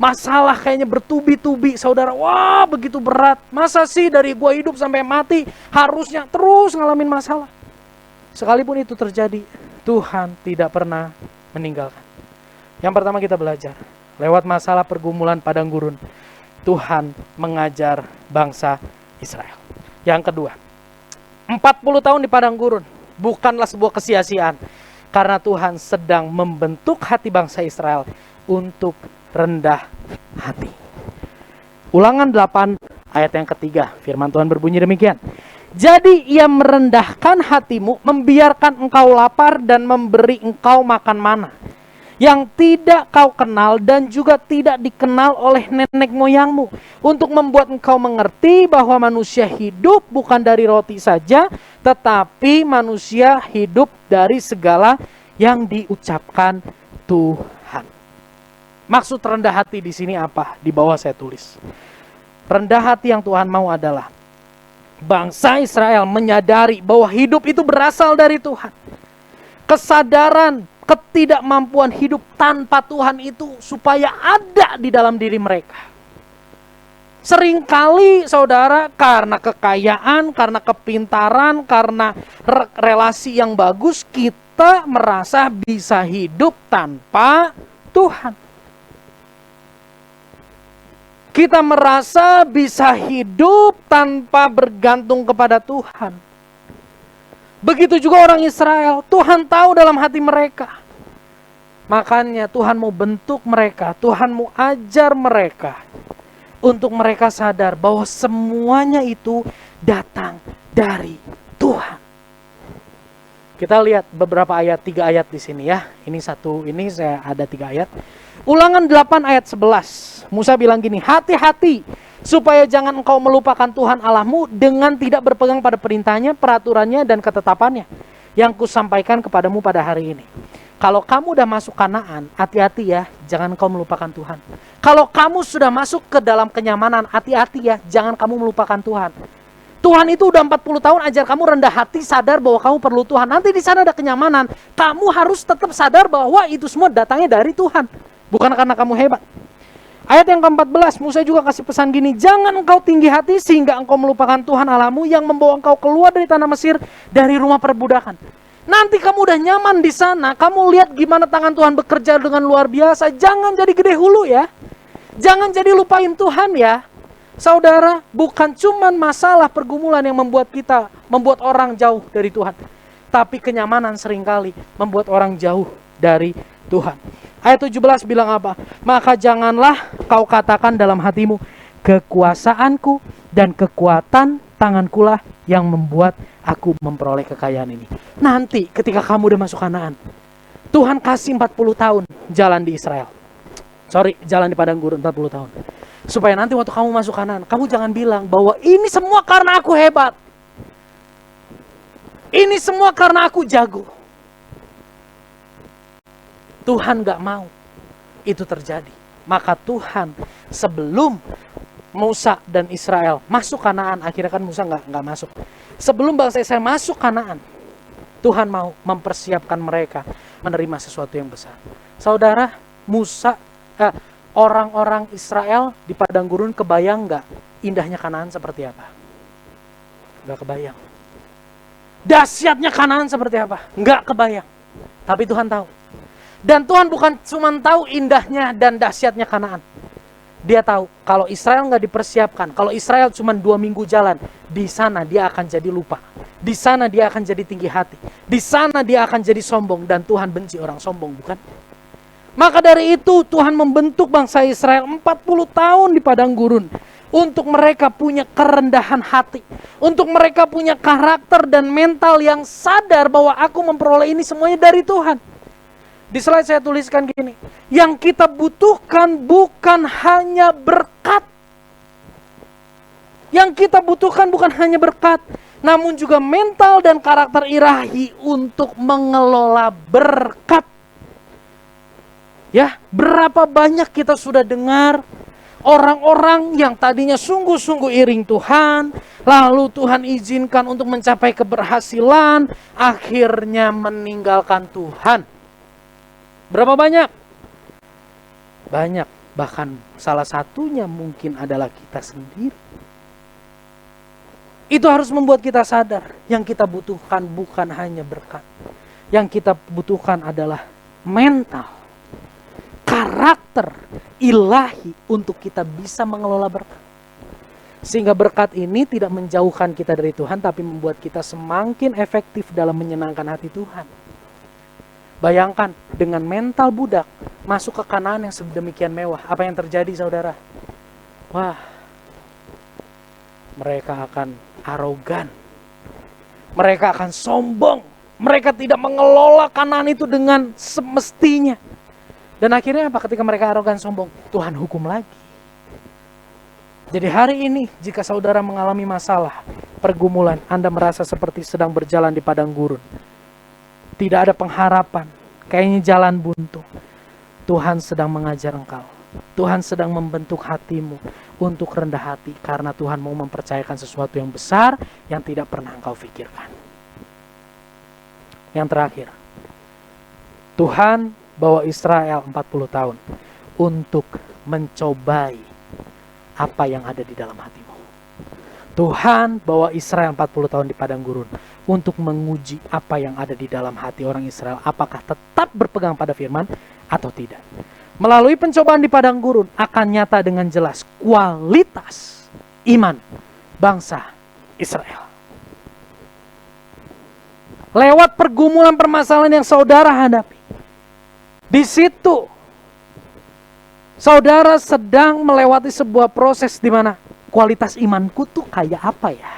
Masalah kayaknya bertubi-tubi, saudara. Wah, begitu berat. Masa sih dari gua hidup sampai mati harusnya terus ngalamin masalah? Sekalipun itu terjadi, Tuhan tidak pernah meninggalkan. Yang pertama kita belajar, lewat masalah pergumulan padang gurun, Tuhan mengajar bangsa Israel. Yang kedua, 40 tahun di padang gurun bukanlah sebuah kesia-siaan, karena Tuhan sedang membentuk hati bangsa Israel untuk rendah hati. Ulangan 8 ayat yang ketiga, firman Tuhan berbunyi demikian. Jadi ia merendahkan hatimu, membiarkan engkau lapar dan memberi engkau makan mana yang tidak kau kenal dan juga tidak dikenal oleh nenek moyangmu, untuk membuat engkau mengerti bahwa manusia hidup bukan dari roti saja, tetapi manusia hidup dari segala yang diucapkan Tuhan. Maksud rendah hati di sini apa? Di bawah saya tulis. Rendah hati yang Tuhan mau adalah bangsa Israel menyadari bahwa hidup itu berasal dari Tuhan. Kesadaran ketidakmampuan hidup tanpa Tuhan itu supaya ada di dalam diri mereka. Seringkali saudara, karena kekayaan, karena kepintaran, karena relasi yang bagus, kita merasa bisa hidup tanpa Tuhan. Kita merasa bisa hidup tanpa bergantung kepada Tuhan. Begitu juga orang Israel, Tuhan tahu dalam hati mereka. Makanya Tuhan mau bentuk mereka, Tuhan mau ajar mereka. Untuk mereka sadar bahwa semuanya itu datang dari Tuhan. Kita lihat beberapa ayat, 3 ayat di sini ya. Ini saya ada 3 ayat. Ulangan 8 ayat 11. Musa bilang gini, hati-hati supaya jangan engkau melupakan Tuhan Allahmu dengan tidak berpegang pada perintahnya, peraturannya, dan ketetapannya yang kusampaikan kepadamu pada hari ini. Kalau kamu udah masuk Kanaan, hati-hati ya, jangan engkau melupakan Tuhan. Kalau kamu sudah masuk ke dalam kenyamanan, hati-hati ya, jangan kamu melupakan Tuhan. Tuhan itu udah 40 tahun ajar kamu rendah hati, sadar bahwa kamu perlu Tuhan. Nanti di sana ada kenyamanan, kamu harus tetap sadar bahwa itu semua datangnya dari Tuhan, bukan karena kamu hebat. Ayat yang ke-14, Musa juga kasih pesan gini, jangan engkau tinggi hati sehingga engkau melupakan Tuhan Allahmu yang membawa engkau keluar dari tanah Mesir, dari rumah perbudakan. Nanti kamu udah nyaman di sana, kamu lihat gimana tangan Tuhan bekerja dengan luar biasa. Jangan jadi gede hulu ya. Jangan jadi lupain Tuhan ya. Saudara, bukan cuman masalah pergumulan yang membuat orang jauh dari Tuhan. Tapi kenyamanan seringkali membuat orang jauh dari Tuhan. Ayat 17 bilang apa? Maka janganlah kau katakan dalam hatimu, kekuasaanku dan kekuatan tangankulah yang membuat aku memperoleh kekayaan ini. Nanti ketika kamu udah masuk Kanaan, Tuhan kasih 40 tahun jalan di Israel. Jalan di padang gurun 40 tahun. Supaya nanti waktu kamu masuk Kanaan, kamu jangan bilang bahwa ini semua karena aku hebat. Ini semua karena aku jago. Tuhan gak mau itu terjadi. Maka Tuhan sebelum Musa dan Israel masuk Kanaan, akhirnya kan Musa gak masuk. Sebelum bangsa Israel masuk Kanaan, Tuhan mau mempersiapkan mereka menerima sesuatu yang besar. Saudara, orang-orang Israel di padang gurun kebayang gak indahnya Kanaan seperti apa? Gak kebayang. Dahsyatnya Kanaan seperti apa? Gak kebayang. Tapi Tuhan tahu. Dan Tuhan bukan cuma tahu indahnya dan dahsyatnya Kanaan. Dia tahu kalau Israel nggak dipersiapkan, kalau Israel cuma 2 minggu jalan, di sana dia akan jadi lupa. Di sana dia akan jadi tinggi hati. Di sana dia akan jadi sombong, dan Tuhan benci orang sombong, bukan? Maka dari itu Tuhan membentuk bangsa Israel 40 tahun di padang gurun. Untuk mereka punya kerendahan hati. Untuk mereka punya karakter dan mental yang sadar bahwa aku memperoleh ini semuanya dari Tuhan. Di slide saya tuliskan gini, yang kita butuhkan bukan hanya berkat. Yang kita butuhkan bukan hanya berkat, namun juga mental dan karakter ilahi untuk mengelola berkat. Ya, berapa banyak kita sudah dengar orang-orang yang tadinya sungguh-sungguh iring Tuhan, lalu Tuhan izinkan untuk mencapai keberhasilan, akhirnya meninggalkan Tuhan. Berapa banyak? Banyak, bahkan salah satunya mungkin adalah kita sendiri. Itu harus membuat kita sadar, yang kita butuhkan bukan hanya berkat. Yang kita butuhkan adalah mental, karakter ilahi untuk kita bisa mengelola berkat. Sehingga berkat ini tidak menjauhkan kita dari Tuhan, tapi membuat kita semakin efektif dalam menyenangkan hati Tuhan. Bayangkan, dengan mental budak, masuk ke Kanaan yang sedemikian mewah. Apa yang terjadi, saudara? Wah, mereka akan arogan. Mereka akan sombong. Mereka tidak mengelola Kanaan itu dengan semestinya. Dan akhirnya apa? Ketika mereka arogan sombong, Tuhan hukum lagi. Jadi hari ini jika saudara mengalami masalah, pergumulan, Anda merasa seperti sedang berjalan di padang gurun. Tidak ada pengharapan, kayaknya jalan buntu. Tuhan sedang mengajar engkau. Tuhan sedang membentuk hatimu untuk rendah hati karena Tuhan mau mempercayakan sesuatu yang besar yang tidak pernah engkau pikirkan. Yang terakhir, Tuhan bawa Israel 40 tahun untuk mencobai apa yang ada di dalam hatimu. Tuhan bawa Israel 40 tahun di padang gurun untuk menguji apa yang ada di dalam hati orang Israel, apakah tetap berpegang pada firman atau tidak. Melalui pencobaan di padang gurun akan nyata dengan jelas kualitas iman bangsa Israel. Lewat pergumulan permasalahan yang saudara hadapi, di situ saudara sedang melewati sebuah proses di mana kualitas imanku tuh kayak apa ya?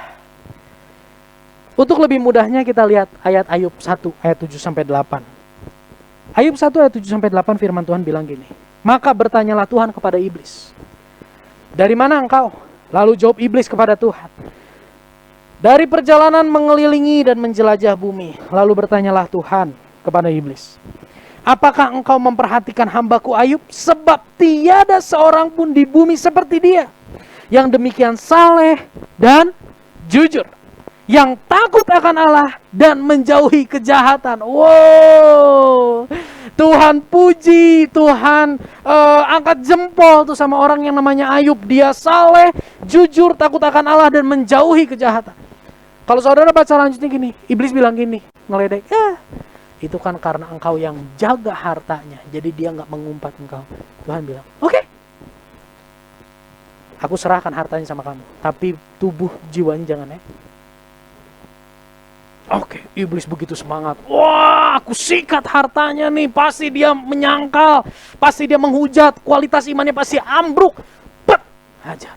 Untuk lebih mudahnya kita lihat ayat Ayub 1 ayat 7-8. Ayub 1 ayat 7-8 firman Tuhan bilang gini. Maka bertanyalah Tuhan kepada iblis. Dari mana engkau? Lalu jawab iblis kepada Tuhan. Dari perjalanan mengelilingi dan menjelajah bumi. Lalu bertanyalah Tuhan kepada iblis. Apakah engkau memperhatikan hambaku Ayub? Sebab tiada seorang pun di bumi seperti dia. Yang demikian saleh dan jujur. Yang takut akan Allah dan menjauhi kejahatan. Wow. Tuhan puji, Tuhan angkat jempol tuh sama orang yang namanya Ayub. Dia saleh, jujur, takut akan Allah dan menjauhi kejahatan. Kalau saudara baca lanjutnya gini, iblis bilang gini, ngeledek, itu kan karena engkau yang jaga hartanya, jadi dia nggak mengumpat engkau. Tuhan bilang, oke, aku serahkan hartanya sama kamu, tapi tubuh jiwanya jangan ya. Oke, iblis begitu semangat. Wah, aku sikat hartanya nih, pasti dia menyangkal, pasti dia menghujat, kualitas imannya pasti ambruk. Pet, hajar.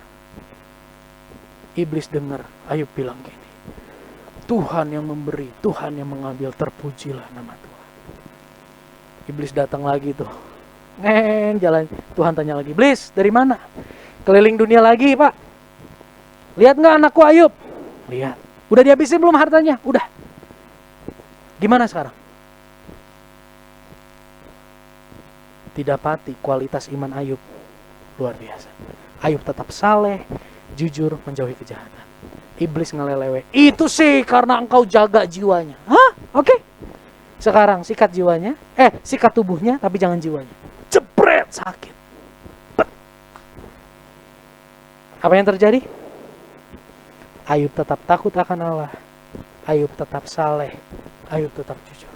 Iblis dengar Ayub bilang gini, Tuhan yang memberi, Tuhan yang mengambil, terpujilah nama Tuhan. Iblis datang lagi tuh. Jalan. Tuhan tanya lagi, Iblis dari mana? Keliling dunia lagi, Pak. Lihat nggak anakku Ayub? Lihat. Udah dihabisin belum hartanya? Udah. Gimana sekarang? Didapati kualitas iman Ayub luar biasa. Ayub tetap saleh, jujur, menjauhi kejahatan. Iblis ngelelewe. Itu sih karena engkau jaga jiwanya. Hah? Oke. Sekarang sikat jiwanya. Sikat tubuhnya tapi jangan jiwanya. Jepret, sakit. Bet. Apa yang terjadi? Ayub tetap takut akan Allah. Ayub tetap saleh. Ayub tetap jujur.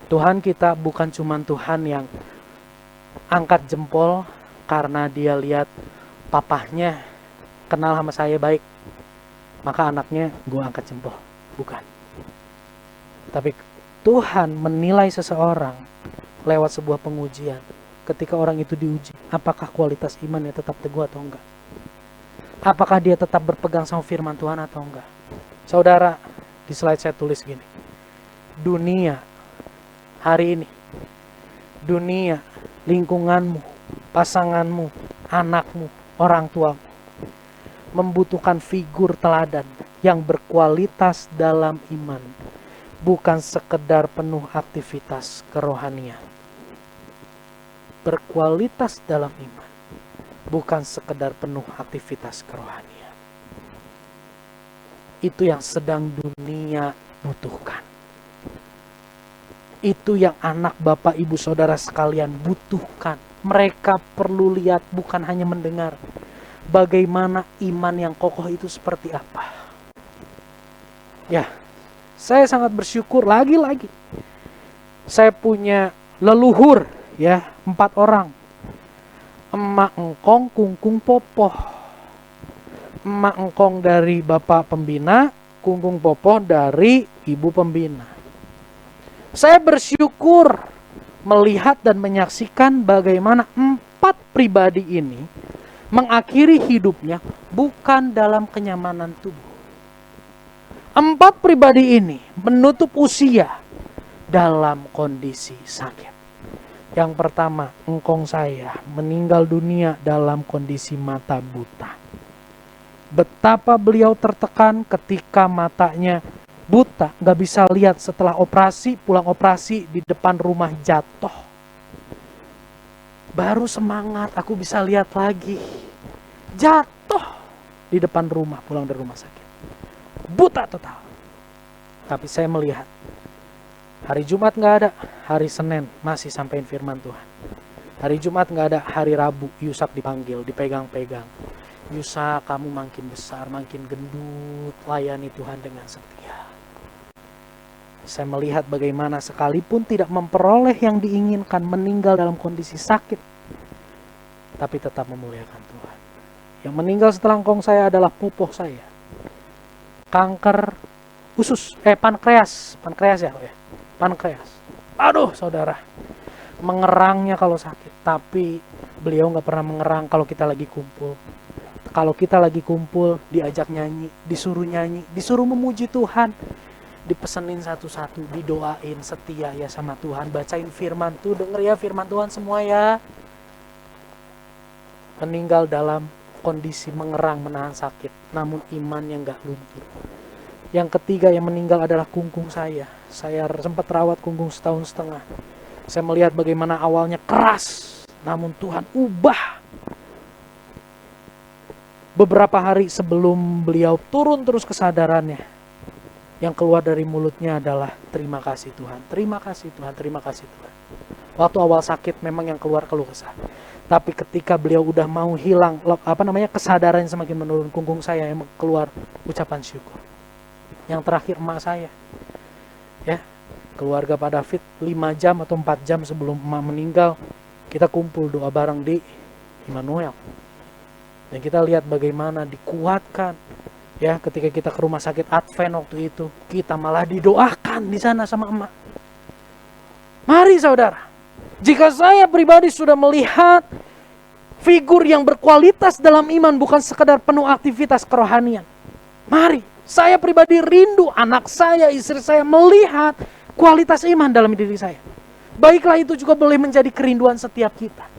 Tuhan kita bukan cuma Tuhan yang angkat jempol karena dia lihat papahnya kenal sama saya baik, maka anaknya gue angkat jempol. Bukan. Tapi Tuhan menilai seseorang lewat sebuah pengujian. Ketika orang itu diuji, apakah kualitas imannya tetap teguh atau enggak? Apakah dia tetap berpegang sama firman Tuhan atau enggak? Saudara, di slide saya tulis gini. Dunia, hari ini, dunia, lingkunganmu, pasanganmu, anakmu, orang tuamu, membutuhkan figur teladan yang berkualitas dalam iman. bukan sekedar penuh aktivitas kerohanian. Berkualitas dalam iman bukan sekedar penuh aktivitas kerohanian. Itu yang sedang dunia butuhkan. Itu yang anak bapak ibu saudara sekalian butuhkan. Mereka perlu lihat, bukan hanya mendengar. Bagaimana iman yang kokoh itu seperti apa. Ya, saya sangat bersyukur lagi-lagi. Saya punya leluhur, ya, 4 orang. Emak engkong, kungkung popoh. Emak engkong dari bapak pembina, kungkung popoh dari ibu pembina. Saya bersyukur melihat dan menyaksikan bagaimana 4 pribadi ini mengakhiri hidupnya bukan dalam kenyamanan tubuh. 4 pribadi ini menutup usia dalam kondisi sakit. Yang pertama, engkong saya meninggal dunia dalam kondisi mata buta. Betapa beliau tertekan ketika matanya buta, gak bisa lihat setelah operasi, pulang operasi di depan rumah jatuh. Baru semangat, aku bisa lihat lagi. Jatuh di depan rumah, pulang dari rumah sakit. Buta total. Tapi saya melihat, hari Jumat gak ada, hari Senin masih sampaikan firman Tuhan. Hari Jumat gak ada, hari Rabu Yusak dipanggil, dipegang-pegang. Yusak, kamu makin besar, makin gendut, layani Tuhan dengan setia. Saya melihat bagaimana sekalipun tidak memperoleh yang diinginkan, meninggal dalam kondisi sakit, tapi tetap memuliakan Tuhan. Yang meninggal setelah engkong saya adalah popoh saya. Kanker usus, pankreas ya, pankreas. Aduh saudara, mengerangnya kalau sakit, tapi beliau gak pernah mengerang kalau kita lagi kumpul. Kalau kita lagi kumpul, diajak nyanyi, disuruh memuji Tuhan, dipesenin satu-satu, didoain setia ya sama Tuhan, bacain firman tuh, denger ya firman Tuhan semua ya. Meninggal dalam kondisi mengerang, menahan sakit, namun imannya gak luntur. Yang ketiga yang meninggal adalah kungkung saya. Saya sempat rawat kungkung 1,5 tahun. Saya melihat bagaimana awalnya keras, namun Tuhan ubah. Beberapa hari sebelum beliau turun terus kesadarannya, yang keluar dari mulutnya adalah terima kasih Tuhan, terima kasih Tuhan, terima kasih Tuhan. Waktu awal sakit memang yang keluar keluh kesah. Tapi ketika beliau udah mau hilang, kesadaran semakin menurun, kungkung saya yang keluar ucapan syukur. Yang terakhir emak saya, ya, keluarga Pak David 5 jam atau 4 jam sebelum emak meninggal, kita kumpul doa bareng di Immanuel. Dan kita lihat bagaimana dikuatkan, ya, ketika kita ke rumah sakit Advent waktu itu, kita malah didoakan di sana sama emak. Mari saudara, jika saya pribadi sudah melihat figur yang berkualitas dalam iman bukan sekadar penuh aktivitas kerohanian, mari, saya pribadi rindu anak saya, istri saya melihat kualitas iman dalam diri saya. Baiklah, itu juga boleh menjadi kerinduan setiap kita.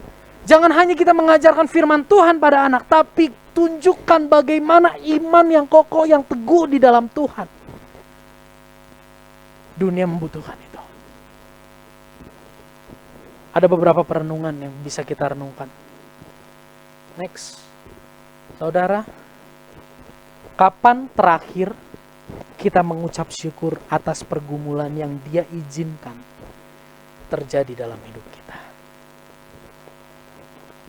Jangan hanya kita mengajarkan firman Tuhan pada anak, tapi tunjukkan bagaimana iman yang kokoh, yang teguh di dalam Tuhan. Dunia membutuhkan itu. Ada beberapa perenungan yang bisa kita renungkan. Next. Saudara, kapan terakhir kita mengucap syukur atas pergumulan yang Dia izinkan terjadi dalam hidup kita?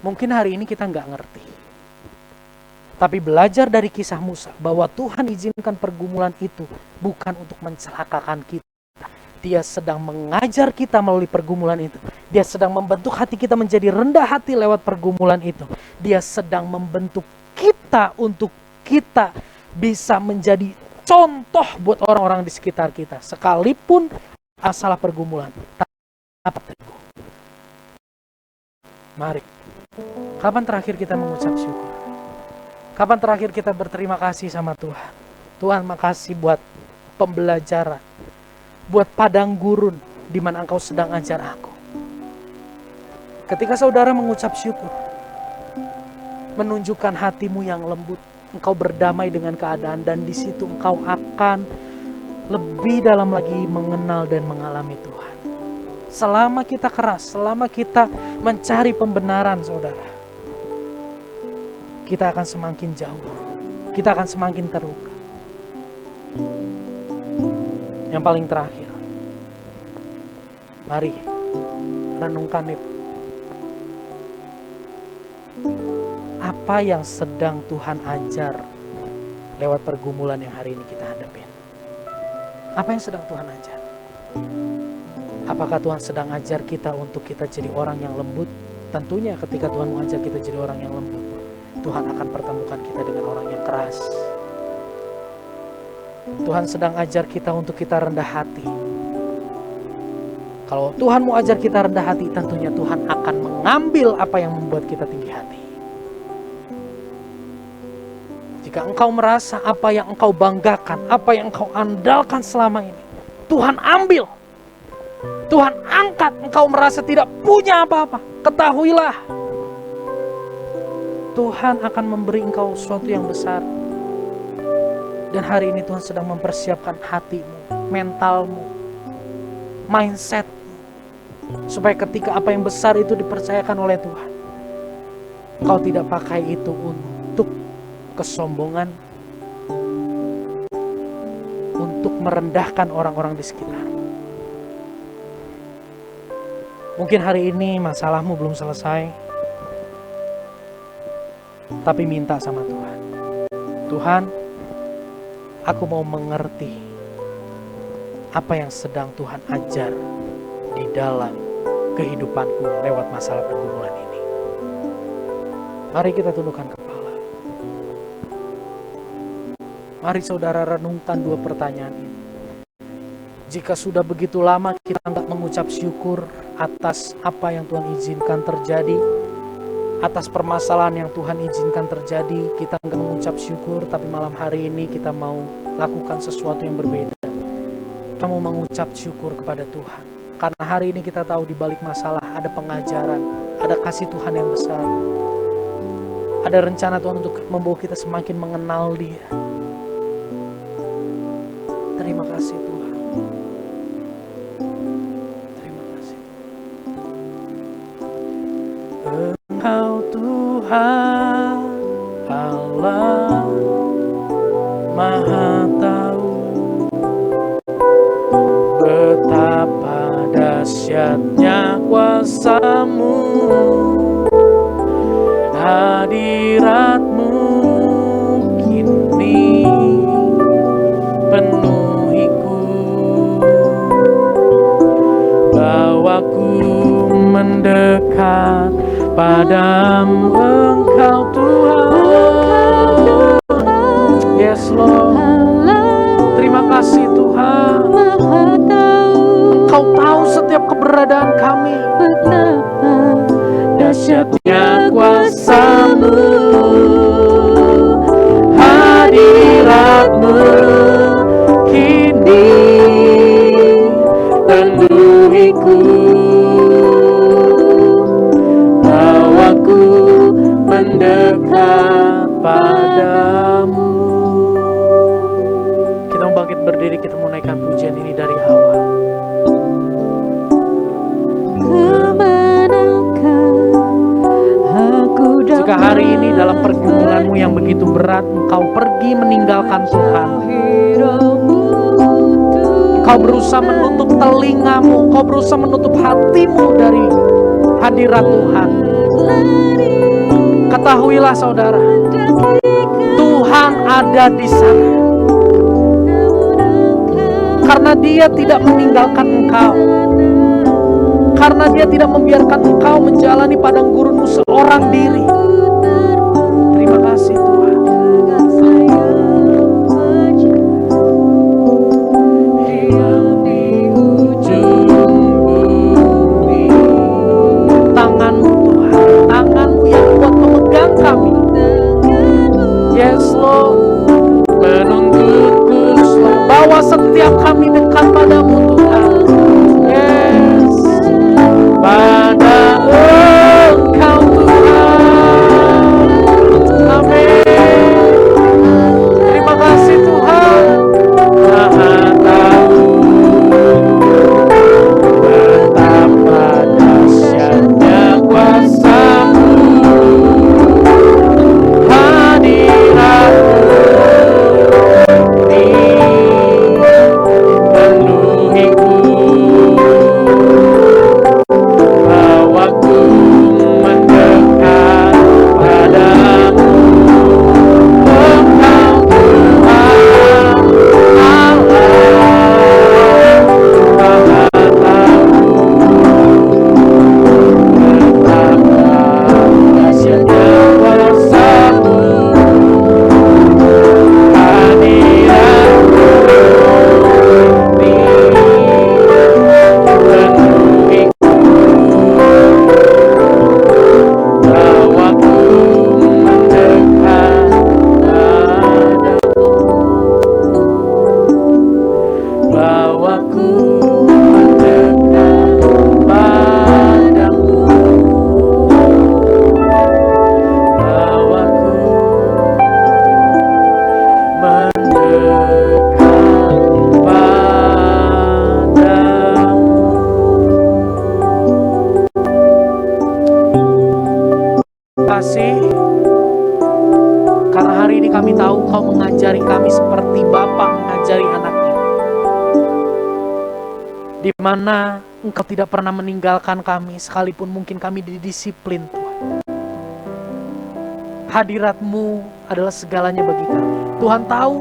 Mungkin hari ini kita nggak ngerti. Tapi belajar dari kisah Musa bahwa Tuhan izinkan pergumulan itu bukan untuk mencelakakan kita. Dia sedang mengajar kita melalui pergumulan itu. Dia sedang membentuk hati kita menjadi rendah hati lewat pergumulan itu. Dia sedang membentuk kita untuk kita bisa menjadi contoh buat orang-orang di sekitar kita. Sekalipun masalah pergumulan. Mari. Kapan terakhir kita mengucap syukur? Kapan terakhir kita berterima kasih sama Tuhan? Tuhan, makasih buat pembelajaran, buat padang gurun di mana Engkau sedang ajar aku. Ketika saudara mengucap syukur, menunjukkan hatimu yang lembut, engkau berdamai dengan keadaan, dan di situ engkau akan lebih dalam lagi mengenal dan mengalami Tuhan. Selama kita keras, selama kita mencari pembenaran, saudara, kita akan semakin jauh, kita akan semakin terluka. Yang paling terakhir, mari renungkan itu. Apa yang sedang Tuhan ajar lewat pergumulan yang hari ini kita hadapin? Apa yang sedang Tuhan ajar? Apakah Tuhan sedang ajar kita untuk kita jadi orang yang lembut? Tentunya ketika Tuhan mengajar kita jadi orang yang lembut, Tuhan akan pertemukan kita dengan orang yang keras. Tuhan sedang ajar kita untuk kita rendah hati. Kalau Tuhan mau ajar kita rendah hati, tentunya Tuhan akan mengambil apa yang membuat kita tinggi hati. Jika engkau merasa apa yang engkau banggakan, apa yang engkau andalkan selama ini, Tuhan ambil. Tuhan angkat. Engkau merasa tidak punya apa-apa, ketahuilah, Tuhan akan memberi engkau sesuatu yang besar. Dan hari ini Tuhan sedang mempersiapkan hatimu, mentalmu, mindsetmu, supaya ketika apa yang besar itu dipercayakan oleh Tuhan, engkau tidak pakai itu untuk kesombongan, untuk merendahkan orang-orang di sekitar. Mungkin hari ini masalahmu belum selesai, tapi minta sama Tuhan. Tuhan, aku mau mengerti apa yang sedang Tuhan ajar di dalam kehidupanku lewat masalah pergumulan ini. Mari kita tundukkan kepala. Mari saudara renungkan dua pertanyaan ini. Jika sudah begitu lama kita enggak mengucap syukur atas apa yang Tuhan izinkan terjadi, atas permasalahan yang Tuhan izinkan terjadi, kita enggak mengucap syukur, tapi malam hari ini kita mau lakukan sesuatu yang berbeda. Kamu mengucap syukur kepada Tuhan. Karena hari ini kita tahu di balik masalah ada pengajaran, ada kasih Tuhan yang besar. Ada rencana Tuhan untuk membawa kita semakin mengenal Dia. Terima kasih Tuhan. Terima kasih. Engkau Tuhan Allah Maha Tahu, betapa dahsyatnya kuasa-Mu, hadirat-Mu kini penuhiku, bawaku mendekat padamu, Engkau Tuhan. Yes Lord. Terima kasih Tuhan. Engkau tahu setiap keberadaan kami. Dahsyatnya kuasa-Mu, hadirat-Mu kini penuhiku, bawaku mendekat padamu. Kita mau bangkit berdiri, kita mau naikkan pujian ini dari awal. Jika hari ini dalam pergumulanmu yang begitu berat, engkau pergi meninggalkan Tuhan, engkau berusaha menutup telingamu, engkau berusaha menutup hatimu dari hadirat Tuhan, ketahuilah saudara, Tuhan ada di sana. Karena Dia tidak meninggalkan engkau, karena Dia tidak membiarkan engkau menjalani padang gurunmu seorang diri. Terima kasih Tuhan. Di ujung bumi, tanganmu Tuhan, tanganmu yang kuat memegang kami. Yes Lord, menuntunku selalu, bawa setiap kami dekat padamu Tuhan. Yes, pada Engkau Tuhan. Amin. Terima kasih Tuhan. Maha Engkau mengajari kami seperti Bapa mengajari anaknya. Di mana Engkau tidak pernah meninggalkan kami, sekalipun mungkin kami didisiplin, Tuhan. Hadirat-Mu adalah segalanya bagi kami. Tuhan tahu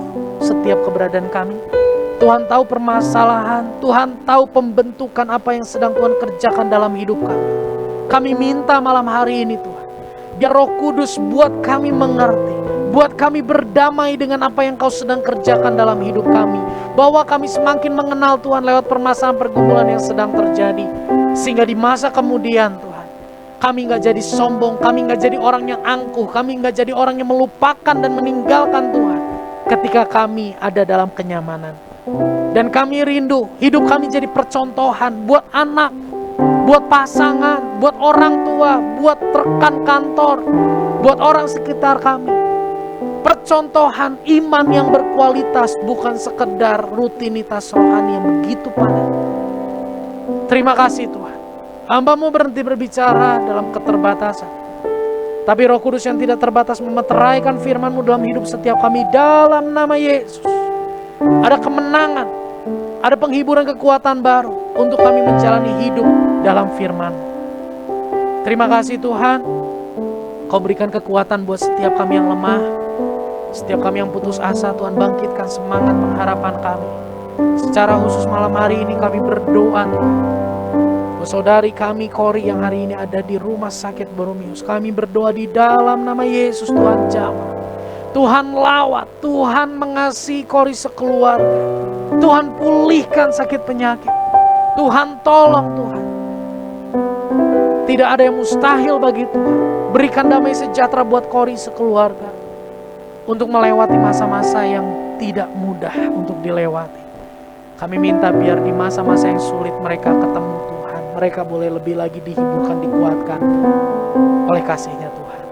setiap keberadaan kami. Tuhan tahu permasalahan. Tuhan tahu pembentukan apa yang sedang Tuhan kerjakan dalam hidup kami. Kami minta malam hari ini, Tuhan, biar Roh Kudus buat kami mengerti, buat kami berdamai dengan apa yang Kau sedang kerjakan dalam hidup kami. Bahwa kami semakin mengenal Tuhan lewat permasalahan pergumulan yang sedang terjadi. Sehingga di masa kemudian, Tuhan, kami gak jadi sombong, kami gak jadi orang yang angkuh, kami gak jadi orang yang melupakan dan meninggalkan Tuhan ketika kami ada dalam kenyamanan. Dan kami rindu hidup kami jadi percontohan buat anak, buat pasangan, buat orang tua, buat rekan kantor, buat orang sekitar kami. Percontohan iman yang berkualitas, bukan sekedar rutinitas rohani yang begitu padat. Terima kasih Tuhan. Hamba-Mu berhenti berbicara dalam keterbatasan, tapi Roh Kudus yang tidak terbatas memeteraikan firman-Mu dalam hidup setiap kami dalam nama Yesus. Ada kemenangan, ada penghiburan kekuatan baru untuk kami menjalani hidup dalam firman. Terima kasih Tuhan, Kau berikan kekuatan buat setiap kami yang lemah, setiap kami yang putus asa. Tuhan, bangkitkan semangat pengharapan kami. Secara khusus malam hari ini kami berdoa buat saudari kami Kori yang hari ini ada di rumah sakit Boromius. Kami berdoa di dalam nama Yesus. Tuhan jamah, Tuhan lawat, Tuhan mengasihi Kori sekeluarga. Tuhan pulihkan sakit penyakit. Tuhan tolong Tuhan. Tidak ada yang mustahil bagi Tuhan. Berikan damai sejahtera buat Kori sekeluarga untuk melewati masa-masa yang tidak mudah untuk dilewati. Kami minta biar di masa-masa yang sulit mereka ketemu Tuhan. Mereka boleh lebih lagi dihiburkan, dikuatkan oleh kasih-Nya Tuhan.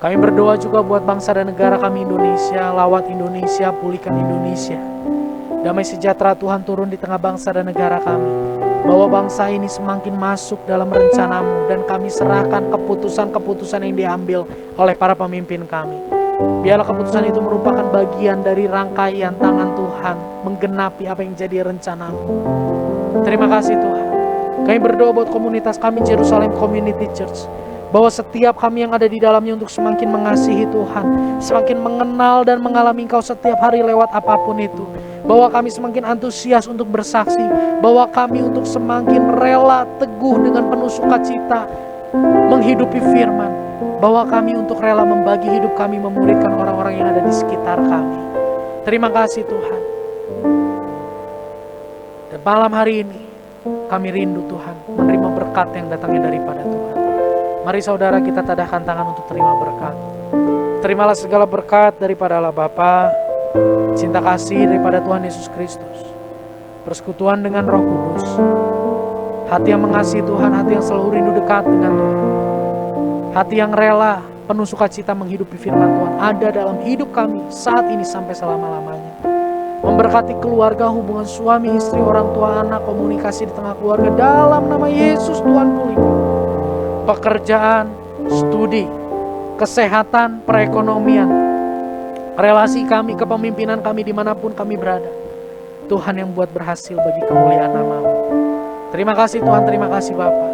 Kami berdoa juga buat bangsa dan negara kami Indonesia. Lawat Indonesia, pulihkan Indonesia. Damai sejahtera Tuhan turun di tengah bangsa dan negara kami. Bahwa bangsa ini semakin masuk dalam rencana-Mu, dan kami serahkan keputusan-keputusan yang diambil oleh para pemimpin kami. Biarlah keputusan itu merupakan bagian dari rangkaian tangan Tuhan menggenapi apa yang jadi rencana-Mu. Terima kasih Tuhan. Kami berdoa buat komunitas kami Jerusalem Community Church, bahwa setiap kami yang ada di dalamnya untuk semakin mengasihi Tuhan, semakin mengenal dan mengalami Engkau setiap hari lewat apapun itu. Bahwa kami semakin antusias untuk bersaksi, bahwa kami untuk semakin rela teguh dengan penuh sukacita menghidupi firman, bahwa kami untuk rela membagi hidup kami, memuridkan orang-orang yang ada di sekitar kami. Terima kasih Tuhan. Dan malam hari ini kami rindu Tuhan menerima berkat yang datangnya daripada Tuhan. Mari saudara kita tadahkan tangan untuk terima berkat. Terimalah segala berkat daripada Allah Bapa, cinta kasih daripada Tuhan Yesus Kristus, persekutuan dengan Roh Kudus, hati yang mengasihi Tuhan, hati yang selalu rindu dekat dengan Tuhan, hati yang rela penuh sukacita menghidupi firman Tuhan ada dalam hidup kami saat ini sampai selama-lamanya. Memberkati keluarga, hubungan suami, istri, orang tua, anak, komunikasi di tengah keluarga dalam nama Yesus. Tuhan pulihkan pekerjaan, studi, kesehatan, perekonomian, relasi kami, kepemimpinan kami dimanapun kami berada. Tuhan yang buat berhasil bagi kemuliaan nama-Mu. Terima kasih Tuhan, terima kasih Bapa.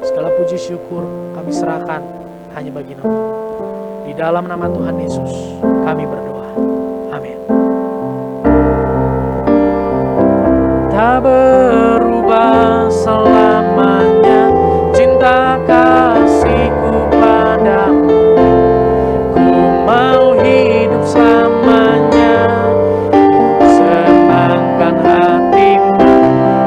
Segala puji syukur kami serahkan hanya bagi nama-Mu. Di dalam nama Tuhan Yesus kami berdoa. Amin. Tak berubah selamanya cinta kasihku padamu. Ku mau hidup selamanya, senangkan hatimu.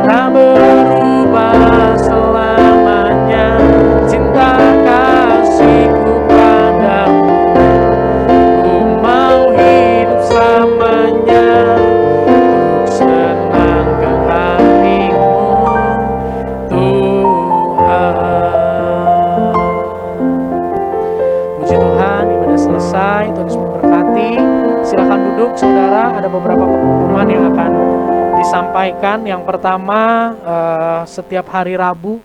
Tak berubah selamanya cinta kasihku padamu. Ku mau hidup selamanya, ku senangkan hatimu Tuhan. Puji Tuhan, ibadah selesai. Tuhan Yesus memberkati. Silakan duduk saudara, ada beberapa pengumuman yang akan disampaikan. Yang pertama, setiap hari Rabu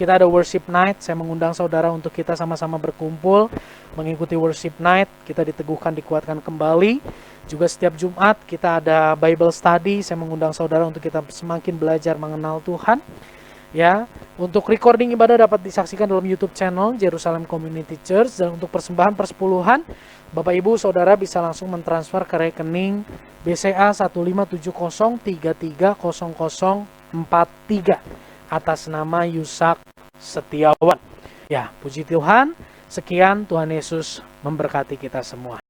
kita ada worship night. Saya mengundang saudara untuk kita sama-sama berkumpul, mengikuti worship night. Kita diteguhkan, dikuatkan kembali. Juga setiap Jumat kita ada Bible study. Saya mengundang saudara untuk kita semakin belajar mengenal Tuhan. Ya, untuk recording ibadah dapat disaksikan dalam YouTube channel Jerusalem Community Church. Dan untuk persembahan persepuluhan, Bapak Ibu Saudara bisa langsung mentransfer ke rekening BCA 1570330043 atas nama Yusak Setiawan. Ya, puji Tuhan. Sekian, Tuhan Yesus memberkati kita semua.